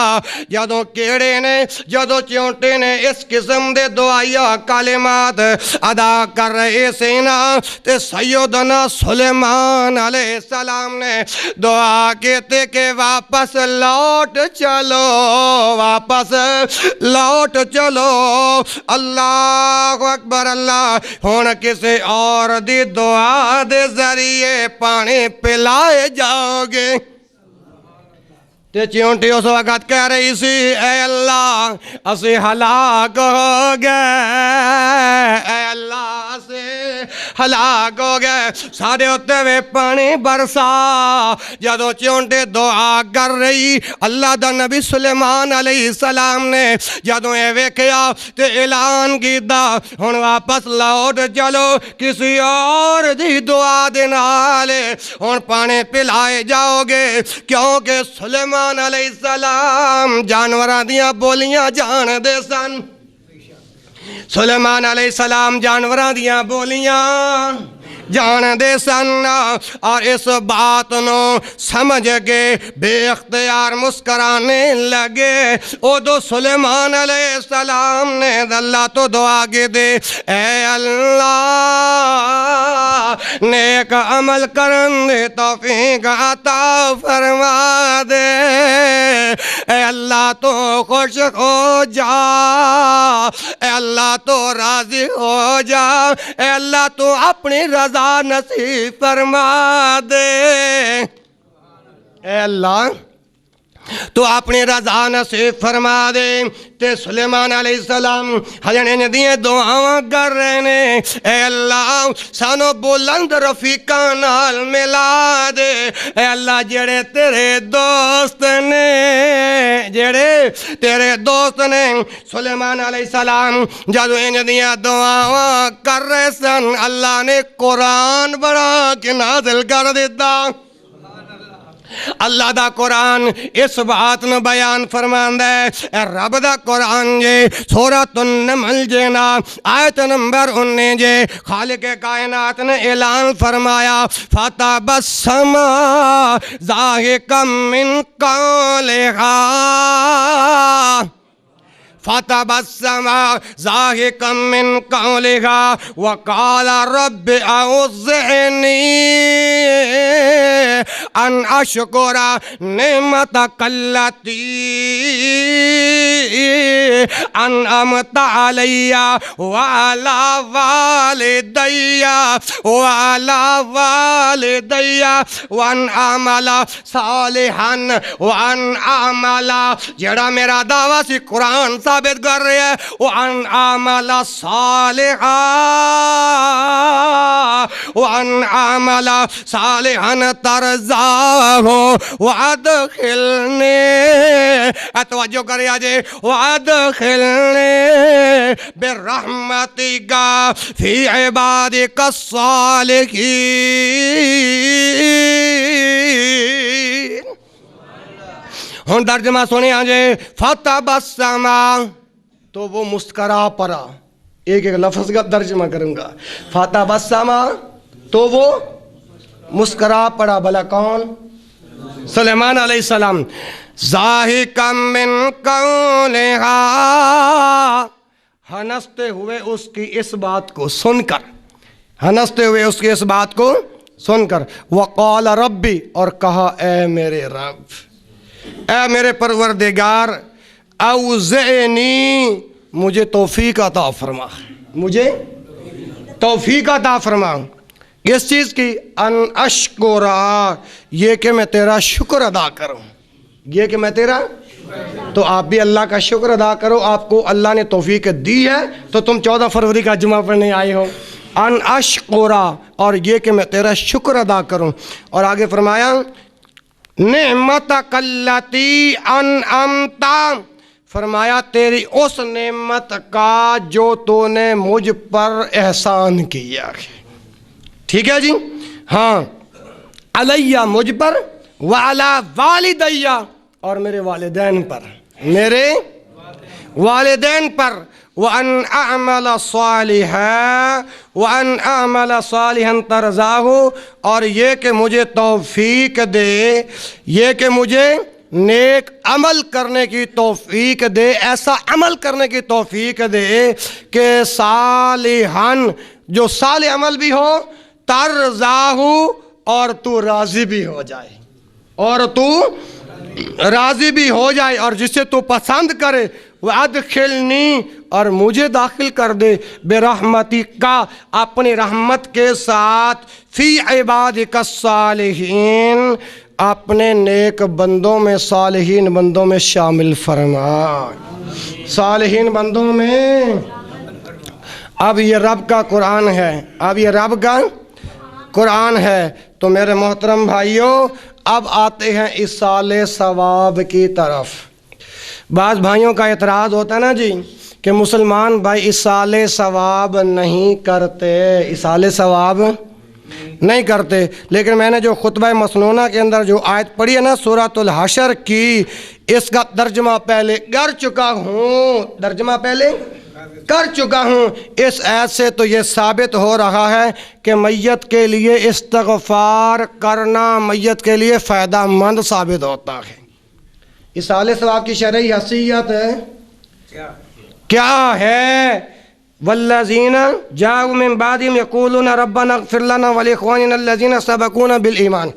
جدو کیڑے نے، جدو چونٹے نے اس قسم دے دعائیا کلمات ادا کر رہے سینا، تے سیدنا سلیمان علیہ السلام نے دعا کہتے کہ واپس لوٹ چلو، واپس لوٹ چلو، اللہ اکبر، اللہ ہون کسی اور دی دعا دے ذریعے پانی پلائے جاؤ گے۔ تے چیونٹی اس وقت کہہ رہی سی اے اللہ، اسی ہلاک ہو گئے، اے اللہ سے ہلاک ہو گئے، ساڑے ہوتے وے پانی برسا۔ جدو چیونٹی دعا کر رہی، اللہ دا نبی سلیمان علیہ السلام نے جدو اے ویکھیا تے اعلان کیتا ہن واپس لوٹ چلو، کسی اور دی دعا دے نالے ہن پانی پلائے جاؤ گے، کیونکہ سلیمان علیہ السلام جانوراں دیاں بولیاں جان دے سن۔ سلیمان علیہ السلام جانوراں دیاں بولیاں جان دے سن، اور اس بات نو سمجھ کے بے اختیار مسکرانے لگے۔ ادو سلیمان علیہ السلام نے اللہ تو دعا کی دے اے اللہ، نیک عمل کرن دے توفیق عطا فرما دے، اے اللہ تو خوش ہو جا، اے اللہ تو راضی ہو جا، اے اللہ تو اپنی رضا نصیب فرما دے، اے اللہ تو اپنی رضا نصیب فرما دے۔ تے سلیمان علیہ السلام ہجنے دیئے دعاواں کر رہے نے، اے اللہ سانو بلند رفیقاں نال ملا دے، اے اللہ جڑے تیرے دوست نے، جڑے تیرے دوست نے۔ سلیمان علیہ السلام جدو ان دیئے دعاواں کر رہے سن، اللہ نے قرآن بڑا کے نازل کر دیتا۔ اللہ دا قرآن اس بات نو بیان فرماندہ ہے، اے رب دا قرآن جے سورۃ النمل جینا آیت نمبر 19 جے خالق کائنات نے اعلان فرمایا فَتَبَسَّمَ ضَاحِكًا مِّن قَوْلِهَا، فَتَبَسَّمَ ضَاحِكًا مِّن قَوْلِهَا وَقَالَ رَبِّ أَوْزِعْنِي أَنْ أَشْكُرَ نِعْمَتَكَ الَّتِي أَنْعَمْتَ عَلَيَّ وَعَلَى وَالِدَيَّ وَأَنْ أَعْمَلَ صَالِحًا وَأَنْ أَعْمَلَ، جڑا میرا دعویٰ سی قرآن ثابت کر رہے ہیں وَأَنْ عَمَلَ صَالِحًا وَأَنْ عَمَلَ صَالِحًا تَرْضَاهُ وَأَدْخِلْنِي، توجہ کرے آجے، وَأَدْخِلْنِي بِرَحْمَتِكَ فِي عِبَادِكَ الصَّالِحِينَ۔ ہن ترجمہ سنے آجے، فَتَبَسَّمَ، تو وہ مسکرا پڑا۔ ایک ایک لفظ کا ترجمہ کروں گا۔ فَتَبَسَّمَ، تو وہ مسکرا پڑا۔ بھلا کون؟ سلیمان علیہ السلام۔ ضاحکا من قولہا، ہنستے ہوئے اس کی اس بات کو سن کر، ہنستے ہوئے اس کی اس بات کو سن کر، وقال ربی، اور کہا اے میرے رب، اے میرے پروردگار، اوزعنی، مجھے توفیق عطا فرما، مجھے توفیق عطا فرما۔ کس چیز کی؟ ان اشکرا، یہ کہ میں تیرا شکر ادا کروں، یہ کہ میں تیرا، تو آپ بھی اللہ کا شکر ادا کرو۔ آپ کو اللہ نے توفیق دی ہے تو تم 14 فروری کا جمعہ پڑھنے آئے ہو۔ ان اشکرا، اور یہ کہ میں تیرا شکر ادا کروں۔ اور آگے فرمایا نعمتک التی انعمت، فرمایا تیری اس نعمت کا جو تو نے مجھ پر احسان کیا ہے۔ ٹھیک ہے جی، ہاں، علیہ، مجھ پر، وعلی والدیہ، اور میرے والدین پر، میرے والدین پر، وَأَنْ أَعْمَلَ صَالِحًا وَأَنْ أَعْمَلَ صَالِحًا تَرْضَاهُ، اور یہ کہ مجھے توفیق دے، یہ کہ مجھے نیک عمل کرنے کی توفیق دے، ایسا عمل کرنے کی توفیق دے کہ صالحاً، جو صالح عمل بھی ہو، ترضاہ، اور تو راضی بھی ہو جائے، اور تو راضی بھی ہو جائے، اور جسے تو پسند کرے، وَأَدْخِلْنِي، اور مجھے داخل کر دے، بِرَحْمَتِكَ، اپنی رحمت کے ساتھ، فِي عِبَادِكَ الصَّالِحِينَ، اپنے نیک بندوں میں، صالحین بندوں میں شامل فرما، صالحین بندوں میں۔ اب یہ رب کا قرآن ہے، اب یہ رب کا قرآن ہے۔ تو میرے محترم بھائیوں، اب آتے ہیں اِصال ثواب کی طرف۔ بعض بھائیوں کا اعتراض ہوتا ہے نا جی کہ مسلمان بھائی اِصال ثواب نہیں کرتے، اِصال ثواب نہیں کرتے، لیکن میں نے جو خطبہ مسنونہ کے اندر جو آیت پڑھی ہے نا سورۃ الحشر کی، اس کا ترجمہ پہلے کر چکا ہوں، ترجمہ پہلے کر چکا ہوں۔ اس آیت سے تو یہ ثابت ہو رہا ہے کہ میت کے لیے استغفار کرنا میت کے لیے فائدہ مند ثابت ہوتا ہے۔ اِصال ثواب کی شرعی حیثیت کیا ہے؟ والذین جاءوا من بعدهم یقولون ربنا اغفر لنا ولاخواننا الذین سبقونا بالایمان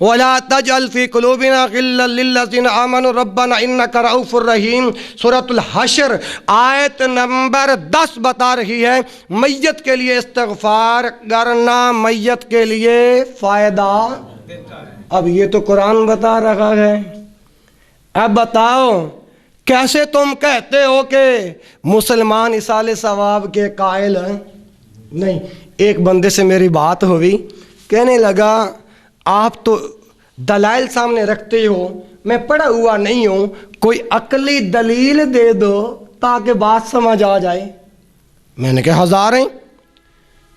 ولا تجعل فی قلوبنا غلا للذین آمنوا ربنا انک رؤوف رحیم۔ سورۃ الحشر آیت نمبر 10 بتا رہی ہے میت کے لیے استغفار کرنا میت کے لیے فائدہ۔ اب یہ تو قرآن بتا رہا ہے، اب بتاؤ کیسے تم کہتے ہو کہ مسلمان اِصال ثواب کے قائل ہیں؟ نہیں، ایک بندے سے میری بات ہوئی، کہنے لگا آپ تو دلائل سامنے رکھتے ہو، میں پڑھا ہوا نہیں ہوں، کوئی عقلی دلیل دے دو تاکہ بات سمجھ آ جائے۔ میں نے کہا ہزاریں،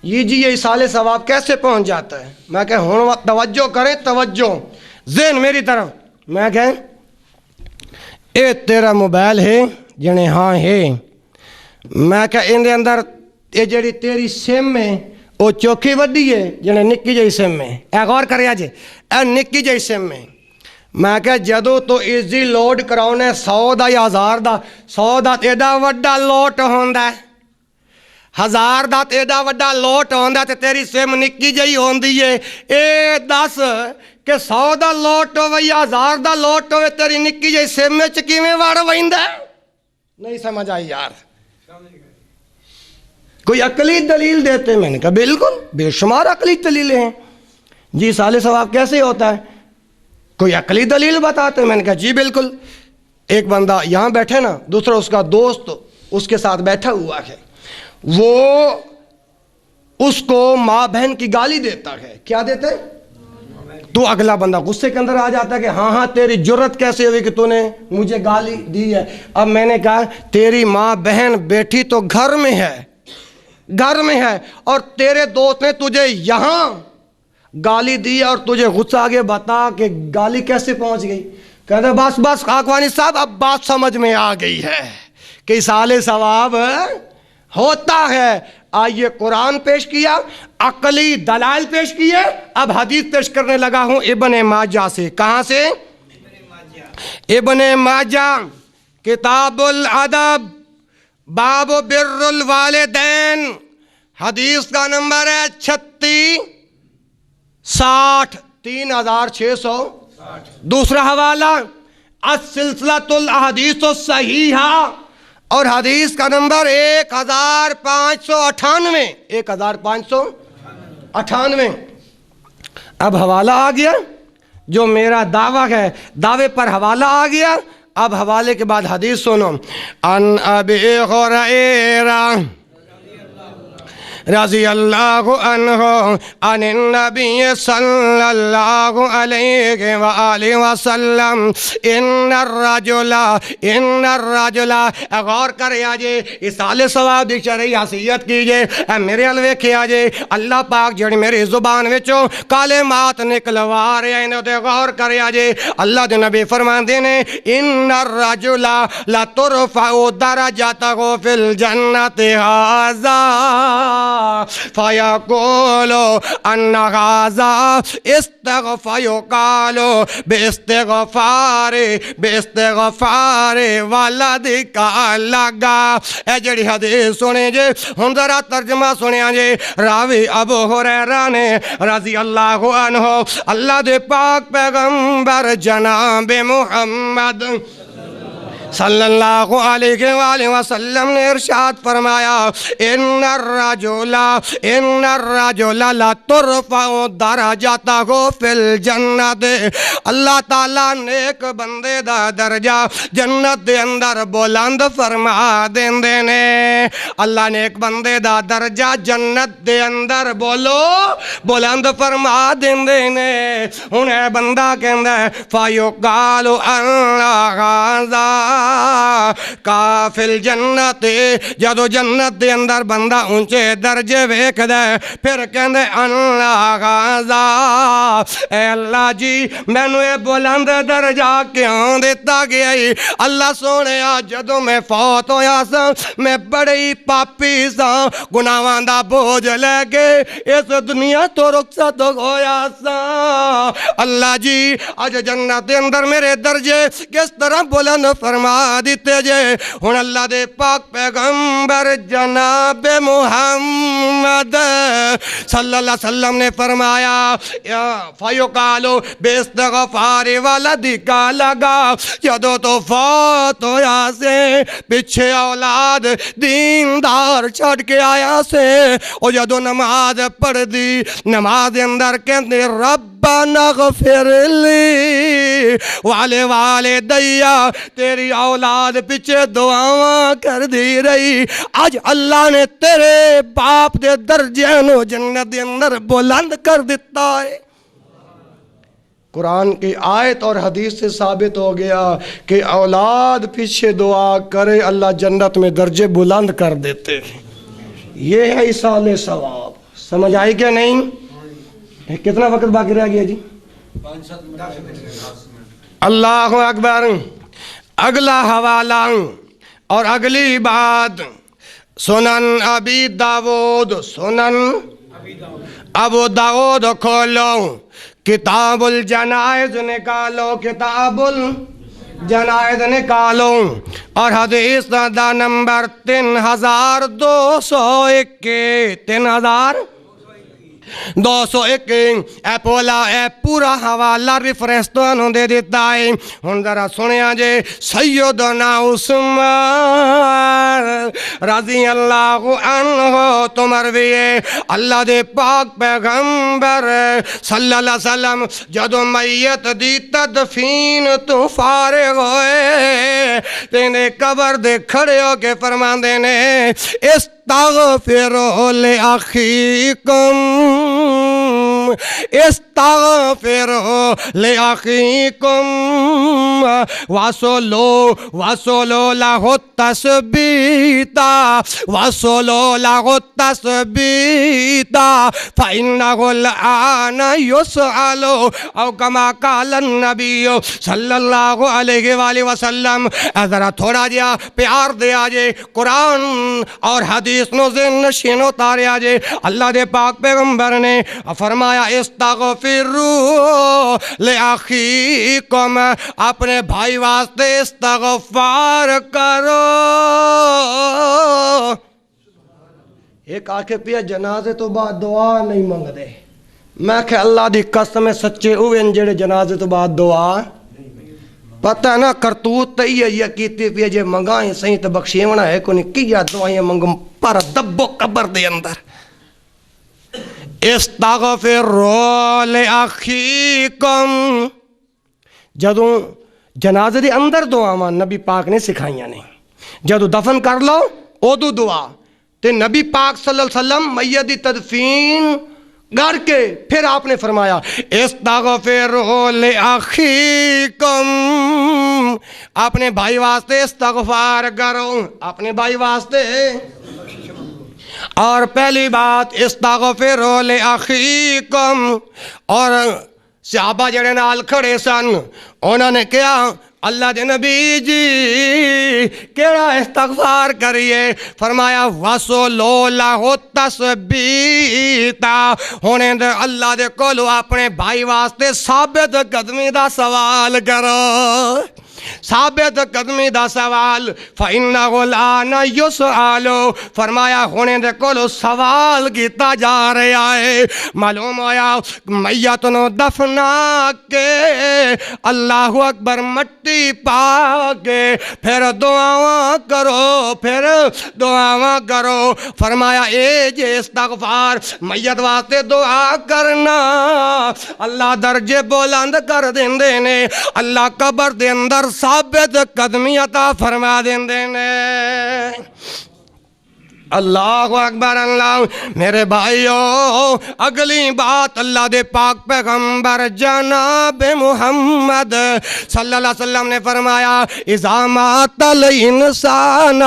یہ اِصال ثواب کیسے پہنچ جاتا ہے؟ میں کہا ہوں توجہ کریں، توجہ ذہن میری طرف۔ میں کہا اے تیرا موبائل ہے؟ جنے ہاں ہے۔ میں کہا ان دے اندر یہ جڑی تیری سم ہے وہ چوکھی وڈی ہے جنے نکی جائی سم ہے؟ اے غور کرے آجے، اے نکی جائی سم ہے۔ میں کہا جدو تو ایزی لوڈ کراؤنے 100 دا یا 1000 دا، 100 دا تیڑا وڈا لوٹ ہوندہ ہے، 1000 دا تیڑا وڈا لوٹ ہوندہ ہے، تیری سم نکی جائی ہوندی ہے۔ اے 10 کہ 100 دا لوٹ ہوئے یا 1000 دا لوٹ ہوئے تیری نکی جائی سم میں چکی میں وار وائندہ ہے؟ نہیں سمجھ آئی یار، کوئی عقلی دلیل دیتے؟ میں نے کہا بالکل بے شمار عقلی دلیلیں ہیں جی، اِصال ثواب کیسے ہوتا ہے؟ کوئی عقلی دلیل بتاتے؟ میں نے کہا جی بالکل۔ ایک بندہ یہاں بیٹھے نا، دوسرا اس کا دوست اس کے ساتھ بیٹھا ہوا ہے، وہ اس کو ماں بہن کی گالی دیتا ہے. کیا دیتا ہے؟ تو اگلا بندہ غصے کے اندر آ جاتا ہے کہ ہاں تیری جرت کیسے ہوئی کہ تو نے مجھے گالی دی ہے. اب میں نے کہا تیری ماں بہن بیٹھی تو گھر میں ہے اور تیرے دوست نے تجھے یہاں گالی دی اور تجھے غصہ آگے بتا کہ گالی کیسے پہنچ گئی. کہتے بس خاکوانی صاحب اب بات سمجھ میں آ گئی ہے کہ ایصال ثواب ہوتا ہے. آئیے قرآن پیش کیا، عقلی دلائل پیش کیے، اب حدیث پیش کرنے لگا ہوں ابن ماجہ سے. کہاں سے؟ ابن ماجہ کتاب الادب باب بر الوالدین، حدیث کا نمبر ہے 3660 دوسرا حوالہ السلسلۃ الاحادیث الصحیحہ اور حدیث کا نمبر 1598. اب حوالہ آ گیا، جو میرا دعویٰ ہے دعوے پر حوالہ آ گیا. اب حوالے کے بعد حدیث سنو. ان ابی ہریرہ رضی اللہ عنہ عن النبی صلی اللہ علیہ وآلہ وسلم ان الرجل غور کرے آجے ایصال ثواب دی شرعی حیثیت کیجے. میرے الوے کھے آجے اللہ پاک جڑی میری زبان وچوں کلمات نکلوا رہے ہیں تے غور کرے آجے. اللہ دے نبی فرماندے نے ان الرجل لترفع درجته فی الجنت هذا فیقول ان هذا فیقال باستغفار ولدک لگا. اے جڑی حدیث سنے جے ہن ذرا ترجمہ سنیا جے. راوی ابو ہریرہ نے رضی اللہ عنہ اللہ دے پاک پیغمبر جناب محمد صلی اللہ علیہ وآلہ وسلم نے ارشاد فرمایا ان الرجل لترفع درجته فی الجنت. اللہ تعالیٰ نیک بندے دا درجہ جنت دے اندر بلند فرما دیندے نے. اللہ نیک بندے دا درجہ جنت دے اندر بلند فرما دیندے نے. انہیں بندہ کہندا ہے فیقال ان هذا کافل جنت. جدو جنت دے اندر بندہ اونچے درجے ویکھدا ہے پھر کہندے اللہ غازا اے اللہ جی مینوں اے بلند درجہ کیوں دیتا گیا؟ اللہ سونیا جدو میں فوت ہویا سا میں بڑی پاپی سا، گناہاں دا بوجھ لے کے اس دنیا تو رخصت ہویا سا. اللہ جی اج جنت دے اندر میرے درجے کس طرح بلند فرما دیتے جے. ہن اللہ دے پاک پیغمبر جناب محمد صلی اللہ علیہ وسلم نے فرمایا فیقالو باستغفار ولدک لگا. جدو تو فوت ہویا سے پیچھے اولاد دیندار چھڑ کے آیا سے اور جدو نماز پڑھ دی نماز اندر کہندے ربنا اغفر لی والدیا تیری اولاد پیچھے دعاواں کر دی رہی. آج اللہ نے تیرے باپ دے درجے نو جنت دے اندر بلند کر دیتا ہے. قرآن کی آیت اور حدیث سے ثابت ہو گیا کہ اولاد پیچھے دعا کرے اللہ جنت میں درجے بلند کر دیتے ہیں. یہ ہے ایصال ثواب. سمجھ آئی کیا نہیں؟ کتنا وقت باقی رہ گیا جی؟ 5-7 منٹ. اللہ اکبر. اگلا حوالہ اور اگلی بات سنن ابی داود. سنن ابو داود کھولو، کتاب الجنائز نکالو، کتاب الجنائز نکالو اور حدیث دا نمبر 3201 201 اے پولا اے پورا حوالہ ریفرنس تو انہوں دے دیتا ہے ہن ذرا سنیا جے سیدنا عثمان رضی اللہ عنہ تو مرویے اللہ دے پاک پیغمبر صلی اللہ علیہ وسلم جدو میت دی تدفین تو فارغ ہوئے تینے قبر دے کھڑے ہو کے فرماندے نے استغفروا لأخیکم استغفروا لأخیکم وصلوا له التثبیت وصلوا له التثبیت فإنه الآن يسأل او کما قال النبی صلی اللہ علیہ وآلہ وسلم ذرا تھوڑا جا پیار دیا جے قرآن اور حدیث نو ذہن نشین اتاریا جے اللہ دے پاک پیغمبر نے فرمایا استغفروا لأخیکم اپنے بھائی واسطے استغفار کرو ایک آکھے پیا جنازے تو بعد دعا نہیں منگ دے میں کہ اللہ دی قسم سچے ہوئے جڑے جنازے تو بعد دعا پتہ ہے نا کرتوت تے یہ کیتی پیا جے منگائیں صحیح تے بخشیونا ہے کو نہیں کیا دعائیں منگم پر دبو قبر دے اندر استغفروا لأخیکم جدوں جنازے دے اندر دعاواں نبی پاک نے سکھائیاں نے جدوں دفن کر لو اودو دعا تے نبی پاک صلی اللہ علیہ وسلم میت دی تدفین گھر کے پھر آپ نے فرمایا استغفروا لأخیکم اپنے بھائی واسطے استغفار کرو اپنے بھائی واسطے اور پہلی بات استغفروا لأخیکم اور صحابہ جڑے نال کھڑے سن انہوں نے کیا اللہ دے نبی جی کیڑا استغفار کریے فرمایا وصلوا له التثبیت ہونے دے اللہ دے کولو اپنے بھائی واسطے ثابت قدمی دا سوال کرو ثابت قدمی دا سوال فَإِنَّهُ الْآنَ يُسْأَلُ فرمایا ہونے دے کولو سوال کیتا جا رہا ہے معلوم ہویا میت نو دفنا کے اللہ اکبر مٹی پا کے پھر دعاواں کرو فرمایا اے جے استغفار میت واسطے دعا کرنا اللہ درجے بلند کر دیندے نے اللہ قبر دے اندر ثابت قدمی عطا فرما دیندے نے اللہ اکبر اللہ میرے بھائیو اگلی بات اللہ دے پاک پیغمبر جناب محمد صلی اللہ علیہ وسلم نے فرمایا اذا مات الانسان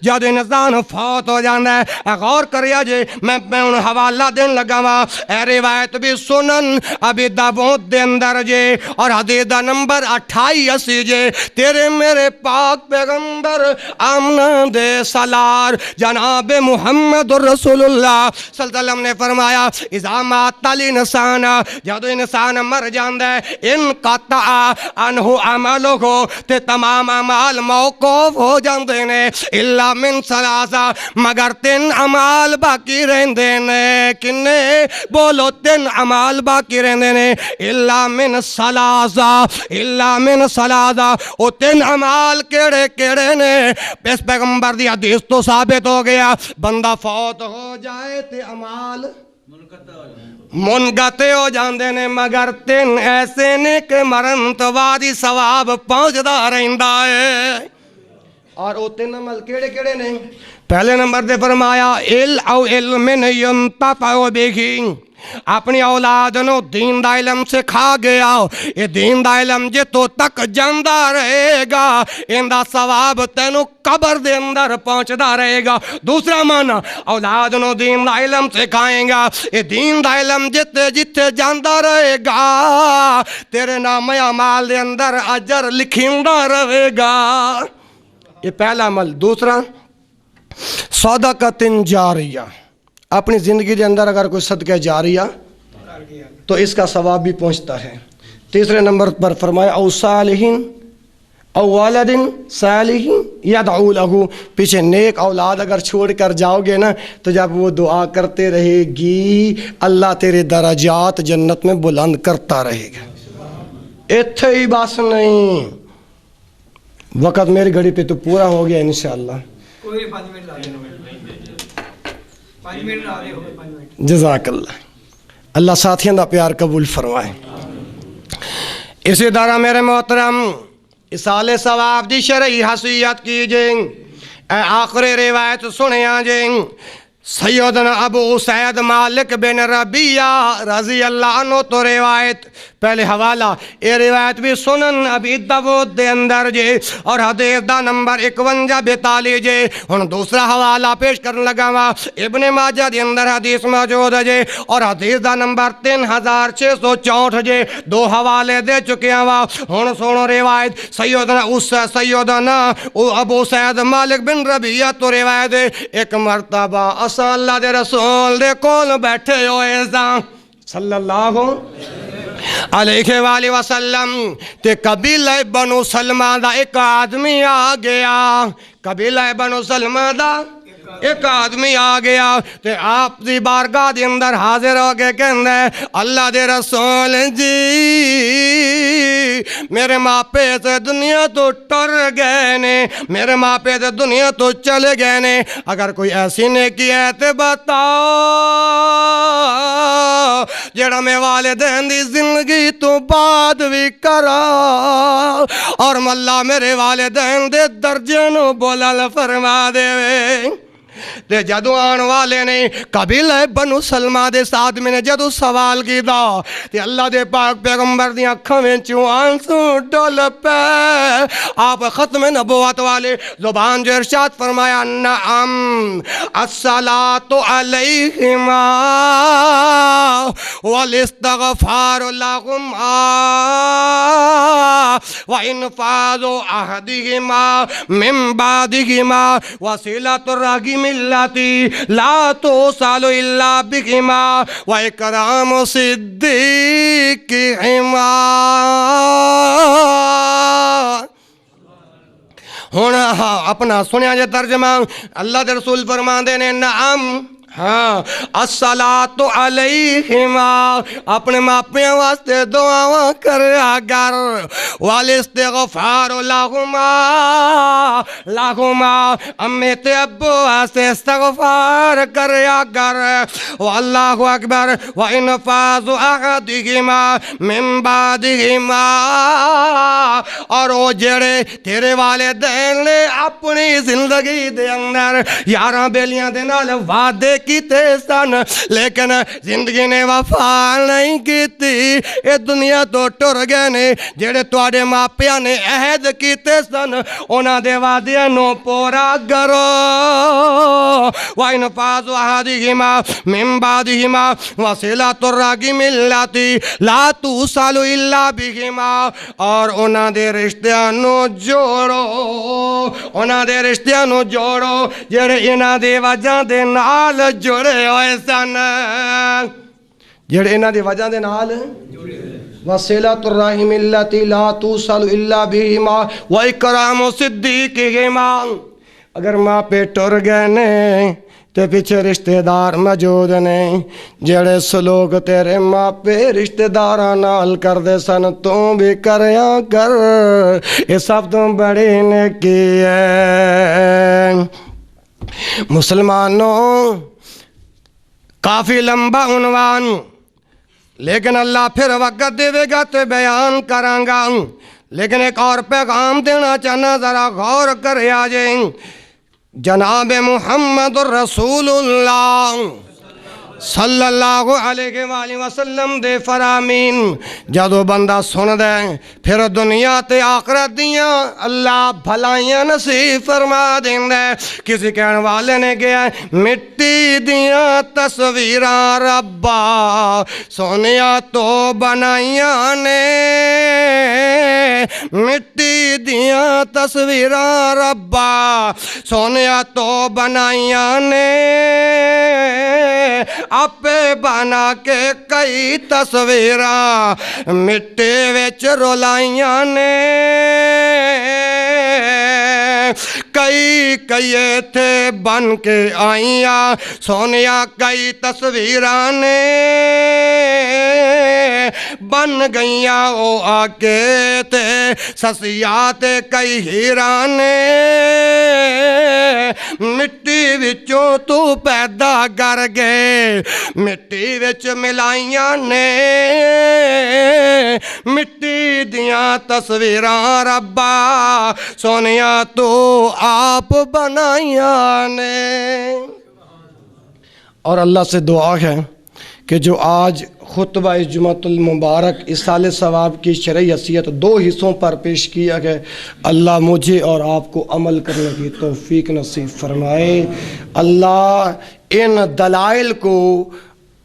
جب انسان فوت ہو جانا ہے غور کریا جے میں ان حوالہ دین لگا وا اے روایت بھی سنن ابی داؤد دے اندر جے اور حدیث دا نمبر 28 جے تیرے میرے پاک پیغمبر آمنہ دے سالار جناب محمد رسول اللہ صلی اللہ علیہ وسلم نے فرمایا اذا مات الانسان جب انسان مر جاندا ہے انقطع عنہ عملہ تے تمام اعمال موقوف ہو جاندے نے الا من ثلاثہ مگر 3 اعمال باقی رہندے نے کنے بولو 3 اعمال باقی رہندے نے الا من ثلاثہ او 3 اعمال کیڑے نے اس پیغمبر دی حدیث تو ثابت ہو گیا بندہ فوت ہو جائے تے اعمال منقطع ہو جاندے نے مگر 3 ایسے نے کہ مرن تو بعد ثواب پہنچدا رہندا ہے اور وہ 3 عمل کیڑے نے پہلے نمبر دے فرمایا علم ينتفع به اپنی اولاد نو دین دا علم سکھا گیا یہ دین دا علم جے تو تک جاندہ رہے گا ان دا ثواب تینو قبر دے اندر پہنچدا رہے گا دوسرا معنی اولاد نو دین دا علم سکھائیں گا یہ دین دا علم جتے جاندہ رہے گا تیرے نام اعمال دے اندر اجر لکھیندہ رہے گا یہ پہلا عمل دوسرا صدقۃ جاریہ اپنی زندگی کے اندر اگر کوئی صدقہ جاریہ تو اس کا ثواب بھی پہنچتا ہے تیسرے نمبر پر فرمایا او صالحین او والد صالح یدعو لہو، پیچھے نیک اولاد اگر چھوڑ کر جاؤ گے نا تو جب وہ دعا کرتے رہے گی اللہ تیرے درجات جنت میں بلند کرتا رہے گا۔ اتھے ہی بس نہیں، وقت میری گھڑی پہ تو پورا ہو گیا انشاءاللہ۔ جزاک اللہ، اللہ ساتھیوں دا پیار قبول فرمائے۔ اسی طرح میرے محترم اصال ثواب دی شرعی حیثیت کیجئے، اے آخری روایت سنیا جائیں، سیدنا ابو سعید مالک بن ربیعہ رضی اللہ عنہ تو روایت، پہلے حوالہ یہ روایت بھی سنن ابی داؤد دے اندر جے اور حدیث دا نمبر 5142 جے۔ ہن دوسرا حوالہ پیش کرنے لگا وا، ابن ماجہ دے اندر حدیث موجود جے اور حدیث دا نمبر 3664 جے۔ دو حوالے دے چکے وا، ہن سنو روایت سیدنا ابو سعید مالک بن ربیعہ تو روایت ہے، ایک مرتبہ اساں اللہ دے رسول دے کول بیٹھے ہوئے ساں صلی اللہ علیہ وآلہ وسلم، تے قبیلہ بنو سلمہ دا ایک آدمی آ گیا، قبیلہ بنو سلمہ دا ایک آدمی آ گیا تے آپ دی بارگاہ دے اندر حاضر ہو کے کہندے اللہ دے رسول جی میرے ماں پے سے دنیا تو ٹر گئے نے، میرے ماں پے سے دنیا تو چلے گئے نے، اگر کوئی ایسی نیکی ہے تے بتاؤ جڑا میں والدین دی زندگی تو بعد بھی کرا اور اللہ میرے والدین دے درجے نو بلند فرما دے۔ تے جدو آن والے نے قبیلہ بنو سلمہ دے ساتھ میں نے جدو سوال کی دا تے اللہ دے پاک پیغمبر دی اکھاں وچوں آنسو ڈول پے، آپ ختم نبوت والے زبان جو ارشاد فرمایا نعم الصلاۃ علیہما والاستغفار لہما وانفاذ عہدہما من بعدہما وصلۃ الرحم التي لا توصل الا بهما واكرام صديقهما۔ ہونا اپنا سنیا جے ترجمہ، اللہ دے رسول فرماندے نے نعم ہاں الصلاۃ علیہما، اپنے ماپیاں واسطے دعاواں کریا گر، والاستغفار لہما امی تے ابو واسطے استغفار کریا گر، واللہ اکبر وانفاذ عہدہما من بعدہما، اور وہ جڑے تیرے والدین نے اپنی زندگی دے اندر یاراں بیلیاں دے نال وعدے کیتے سن لیکن زندگی نے وفا نہیں کیتی، اے دنیا تو ٹر گئے نے، جڑے تواڈے ماپیاں نے عہد کیتے سن انہاں دے وعدیاں نو پورا کرو، وانفاذ عہدہما من بعدہما وصلۃ الرحم التي لا توصل الا بہما، اور انہاں دے رشتیاں نو جوڑو، انہاں دے رشتیاں نو جوڑو جڑے انہاں دی وجہ دے نال جڑے ہوئے سن، جڑے انہاں دی وجہ دے نال وصلۃ الرحم التي لا توصل الا بہما واکرام صدیقہما۔ اگر ماں پہ ٹر گئے نے تے پیچھے رشتہ دار موجود نے جڑے سلوک تیرے ماں پہ رشتہ داراں نال کر دے سن تو بھی کریا کر، یہ سب تو بڑی نیکی ہے۔ مسلمانوں کافی لمبا عنوان لیکن اللہ پھر وقت دے گا تے بیان کراں گا، لیکن ایک اور پیغام دینا چاہنا ذرا غور کرے آ جائیں۔ جناب محمد رسول اللہ صلی اللہ علیہ وآلہ وسلم دے فرامین جدو بندہ سن دے پھر دنیا تے آخرت دیاں اللہ بھلائیاں نصیب فرما دیں دے۔ کسی کہنے والے نے کہا مٹی دیاں تصویراں ربا سونیا تو بنائیاں نے، مٹی دیاں تصویراں ربا سونیا تو بنائیاں نے، اپے بنا کے کئی تصویراں مٹی وچ رولائیاں نے، کئی کئی تھے بن کے آئیاں سونیا کئی تصویراں نے بن گئیاں او آکے تے سسیات کئی ہیراں نے مٹی وچوں تو پیدا کر گئے مٹی وچ ملائیاں نے مٹی دیاں تصویراں ربا سونیا تو آپ بنائیاں نے۔ اور اللہ سے دعا ہے کہ جو آج خطبہ جمعۃ المبارک اصال ثواب کی شرعی حیثیت دو حصوں پر پیش کیا گیا، اللہ مجھے اور آپ کو عمل کرنے کی توفیق نصیب فرمائے۔ اللہ ان دلائل کو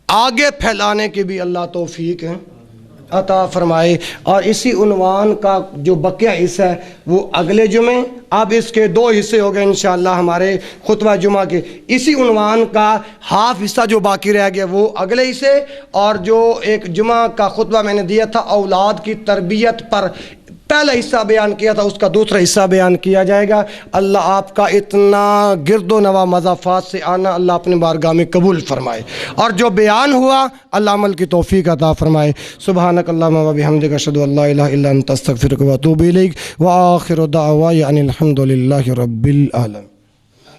آگے پھیلانے کی بھی اللہ توفیق عطا فرمائے۔ اور اسی عنوان کا جو بقیہ حصہ ہے وہ اگلے جمعے، اب اس کے دو حصے ہو گئے انشاءاللہ ہمارے خطبہ جمعہ کے، اسی عنوان کا ہاف حصہ جو باقی رہ گیا وہ اگلے حصے، اور جو ایک جمعہ کا خطبہ میں نے دیا تھا اولاد کی تربیت پر پہلا حصہ بیان کیا تھا، اس کا دوسرا حصہ بیان کیا جائے گا۔ اللہ آپ کا اتنا گرد و نواح مضافات سے آنا اللہ اپنے بارگاہ میں قبول فرمائے، اور جو بیان ہوا اللہ عمل کی توفیق عطا فرمائے۔ سبحانک اللہم و بحمدک اشہد ان لا الہ الا انت استغفرک و اتوب الیک، وآخر دعوایا ان الحمد للہ رب العالمین۔